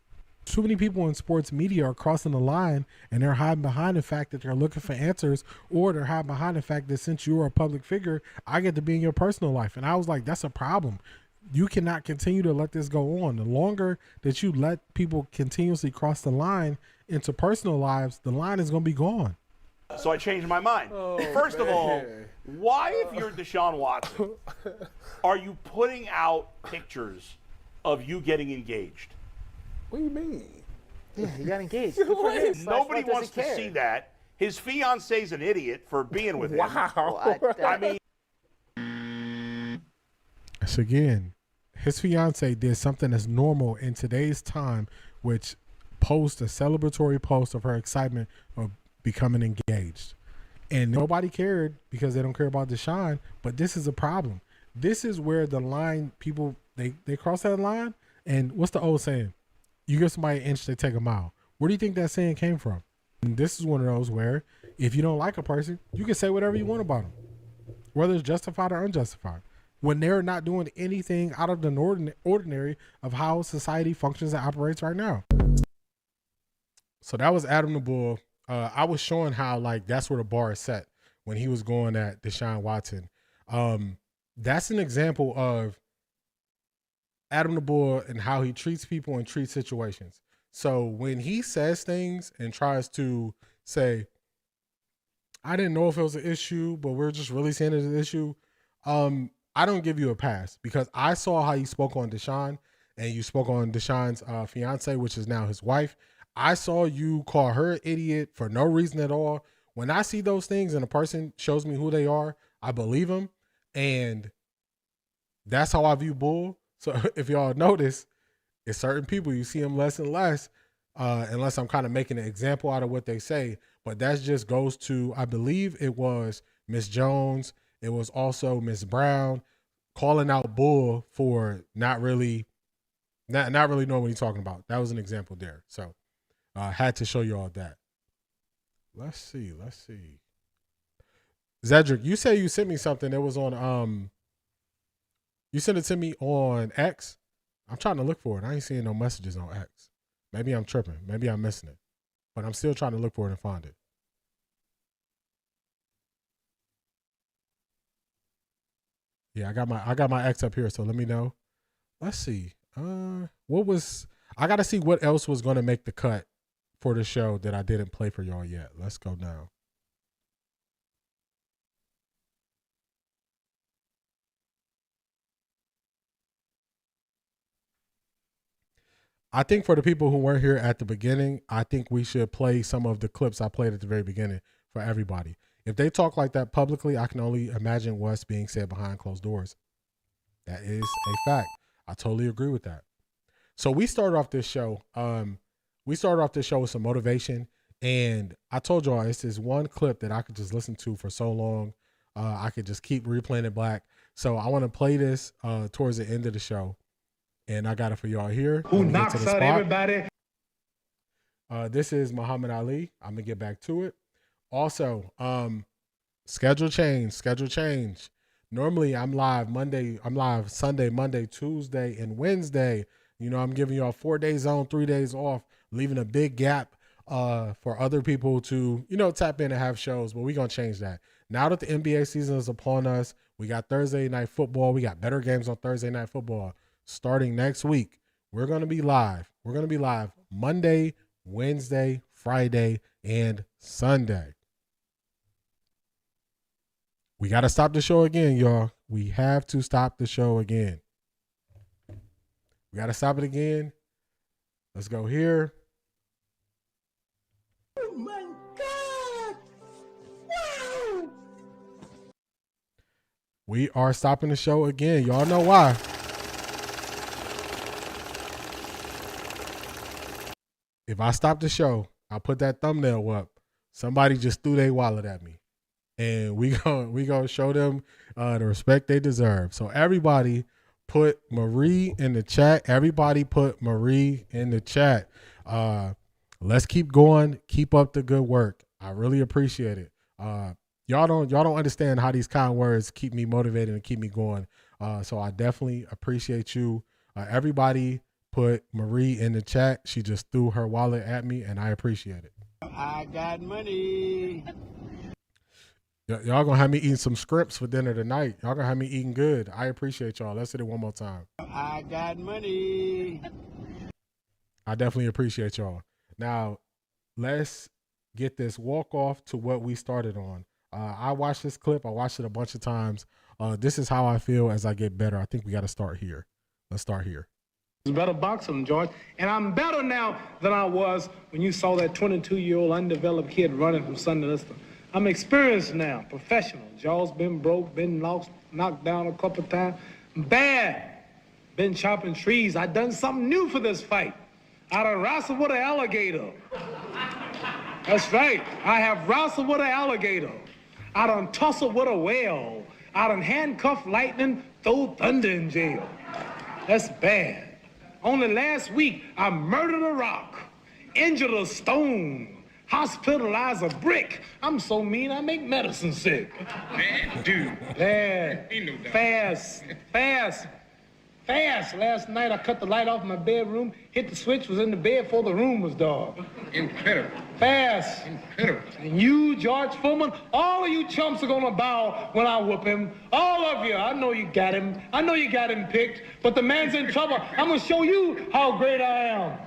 Too many people in sports media are crossing the line and they're hiding behind the fact that they're looking for answers, or they're hiding behind the fact that since you are a public figure, I get to be in your personal life. And I was like, that's a problem. You cannot continue to let this go on. The longer that you let people continuously cross the line into personal lives, the line is going to be gone. So I changed my mind. First of all, why, if you're Deshaun Watson, are you putting out pictures of you getting engaged? What do you mean? Yeah, he got engaged. Good for him. Nobody wants to see that. His fiance's an idiot for being with him. Wow. I mean, so again, his fiance did something that's normal in today's time, which posted a celebratory post of her excitement of becoming engaged. And nobody cared because they don't care about Deshaun, but this is a problem. This is where the line, people, they cross that line, and what's the old saying? You give somebody an inch, they take a mile. Where do you think that saying came from? And this is one of those where if you don't like a person, you can say whatever you want about them, whether it's justified or unjustified, when they're not doing anything out of the ordinary of how society functions and operates right now. So that was Adam the Bull. I was showing how, like, that's where the bar is set when he was going at Deshaun Watson. That's an example of Adam the Bull and how he treats people and treats situations. So when he says things and tries to say, I didn't know if it was an issue, but we're just really saying it's an issue, I don't give you a pass, because I saw how you spoke on Deshaun, and you spoke on Deshaun's fiance, which is now his wife. I saw you call her an idiot for no reason at all. When I see those things and a person shows me who they are, I believe them. And that's how I view Bull. So if y'all notice, it's certain people, you see them less and less, unless I'm kind of making an example out of what they say. But that just goes to, I believe it was Miss Jones. It was also Miss Brown calling out Bull for not really knowing what he's talking about. That was an example there. So had to show you all that. Let's see. Zedric, you say you sent me something. It was on you sent it to me on X. I'm trying to look for it. I ain't seeing no messages on X. Maybe I'm tripping. Maybe I'm missing it. But I'm still trying to look for it and find it. Yeah, I got my X up here, so let me know. Let's see. I gotta see what else was gonna make the cut for the show that I didn't play for y'all yet. Let's go now. I think for the people who weren't here at the beginning, I think we should play some of the clips I played at the very beginning for everybody. If they talk like that publicly, I can only imagine what's being said behind closed doors. That is a fact. I totally agree with that. So we started off this show. With some motivation, and I told y'all it's this one clip that I could just listen to for so long. I could just keep replaying it back. So I want to play this towards the end of the show, and I got it for y'all here. Who knocks out everybody? This is Muhammad Ali. I'm gonna get back to it. Also, schedule change. Normally I'm live Sunday, Monday, Tuesday, and Wednesday. You know, I'm giving y'all 4 days on, 3 days off, leaving a big gap for other people to, tap in and have shows. But we're going to change that. Now that the NBA season is upon us, we got Thursday night football. We got better games on Thursday night football. Starting next week, we're going to be live. We're going to be live Monday, Wednesday, Friday, and Sunday. We got to stop the show again, y'all. We have to stop the show again. We got to stop it again. Let's go here. Oh my God! Wow! We are stopping the show again. Y'all know why. If I stop the show, I'll put that thumbnail up. Somebody just threw their wallet at me. And we gonna show them the respect they deserve. So everybody put Marie in the chat. Everybody put Marie in the chat. Let's keep going. Keep up the good work. I really appreciate it. Y'all don't understand how these kind words keep me motivated and keep me going. So I definitely appreciate you. Everybody put Marie in the chat. She just threw her wallet at me, and I appreciate it. I got money. Y'all gonna have me eating some scripts for dinner tonight. Y'all gonna have me eating good. I appreciate y'all. Let's hit it one more time. I got money. I definitely appreciate y'all. Now, let's get this walk off to what we started on. I watched this clip. I watched it a bunch of times. This is how I feel as I get better. I think we got to start here. Let's start here. I was better boxing, George. And I'm better now than I was when you saw that 22-year-old undeveloped kid running from Sunday Lister. I'm experienced now, professional. Jaw's been broke, been lost, knocked down a couple of times. I'm bad. Been chopping trees. I done something new for this fight. I done wrestled with an alligator. That's right. I have wrestled with an alligator. I done tussled with a whale. I done handcuffed lightning, throw thunder in jail. That's bad. Only last week, I murdered a rock, injured a stone, hospitalize a brick. I'm so mean, I make medicine sick. Man, dude. Yeah. Fast. Last night, I cut the light off my bedroom, hit the switch, was in the bed before the room was dark. Incredible. Fast. Incredible. And you, George Foreman, all of you chumps are gonna bow when I whoop him. All of you. I know you got him. I know you got him picked, but the man's in trouble. I'm gonna show you how great I am.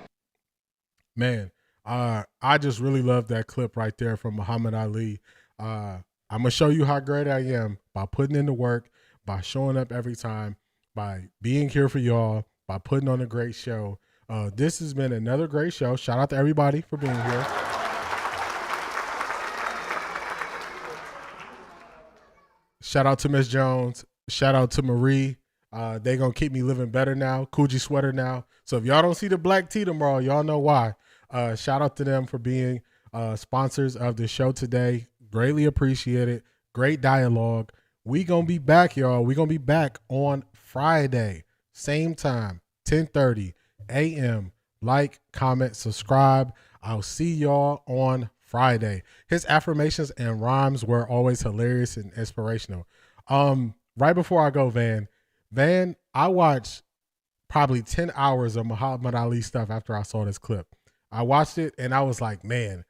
Man. I just really love that clip right there from Muhammad Ali. I'm going to show you how great I am by putting in the work, by showing up every time, by being here for y'all, by putting on a great show. This has been another great show. Shout out to everybody for being here. Shout out to Miss Jones. Shout out to Marie. They gonna keep me living better now. Coogee sweater now. So if y'all don't see the black tee tomorrow, y'all know why. Shout out to them for being sponsors of the show today. Greatly appreciate it. Great dialogue. We gonna be back, y'all. We gonna be back on Friday, same time, 10:30 a.m. Like, comment, subscribe. I'll see y'all on Friday. His affirmations and rhymes were always hilarious and inspirational. Right before I go, Van, I watched probably 10 hours of Muhammad Ali stuff after I saw this clip. I watched it and I was like, man,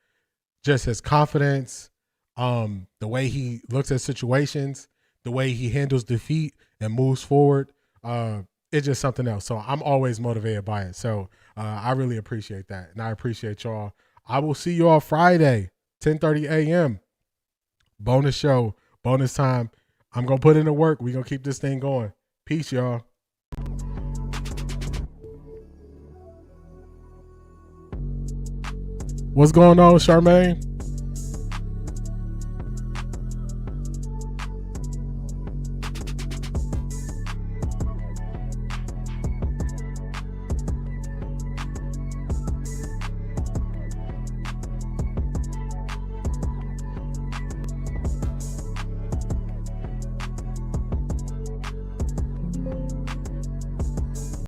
just his confidence, the way he looks at situations, the way he handles defeat and moves forward, it's just something else. So I'm always motivated by it. So I really appreciate that. And I appreciate y'all. I will see y'all Friday, 10:30 a.m. Bonus show, bonus time. I'm going to put in the work. We're going to keep this thing going. Peace, y'all. What's going on, Charmaine?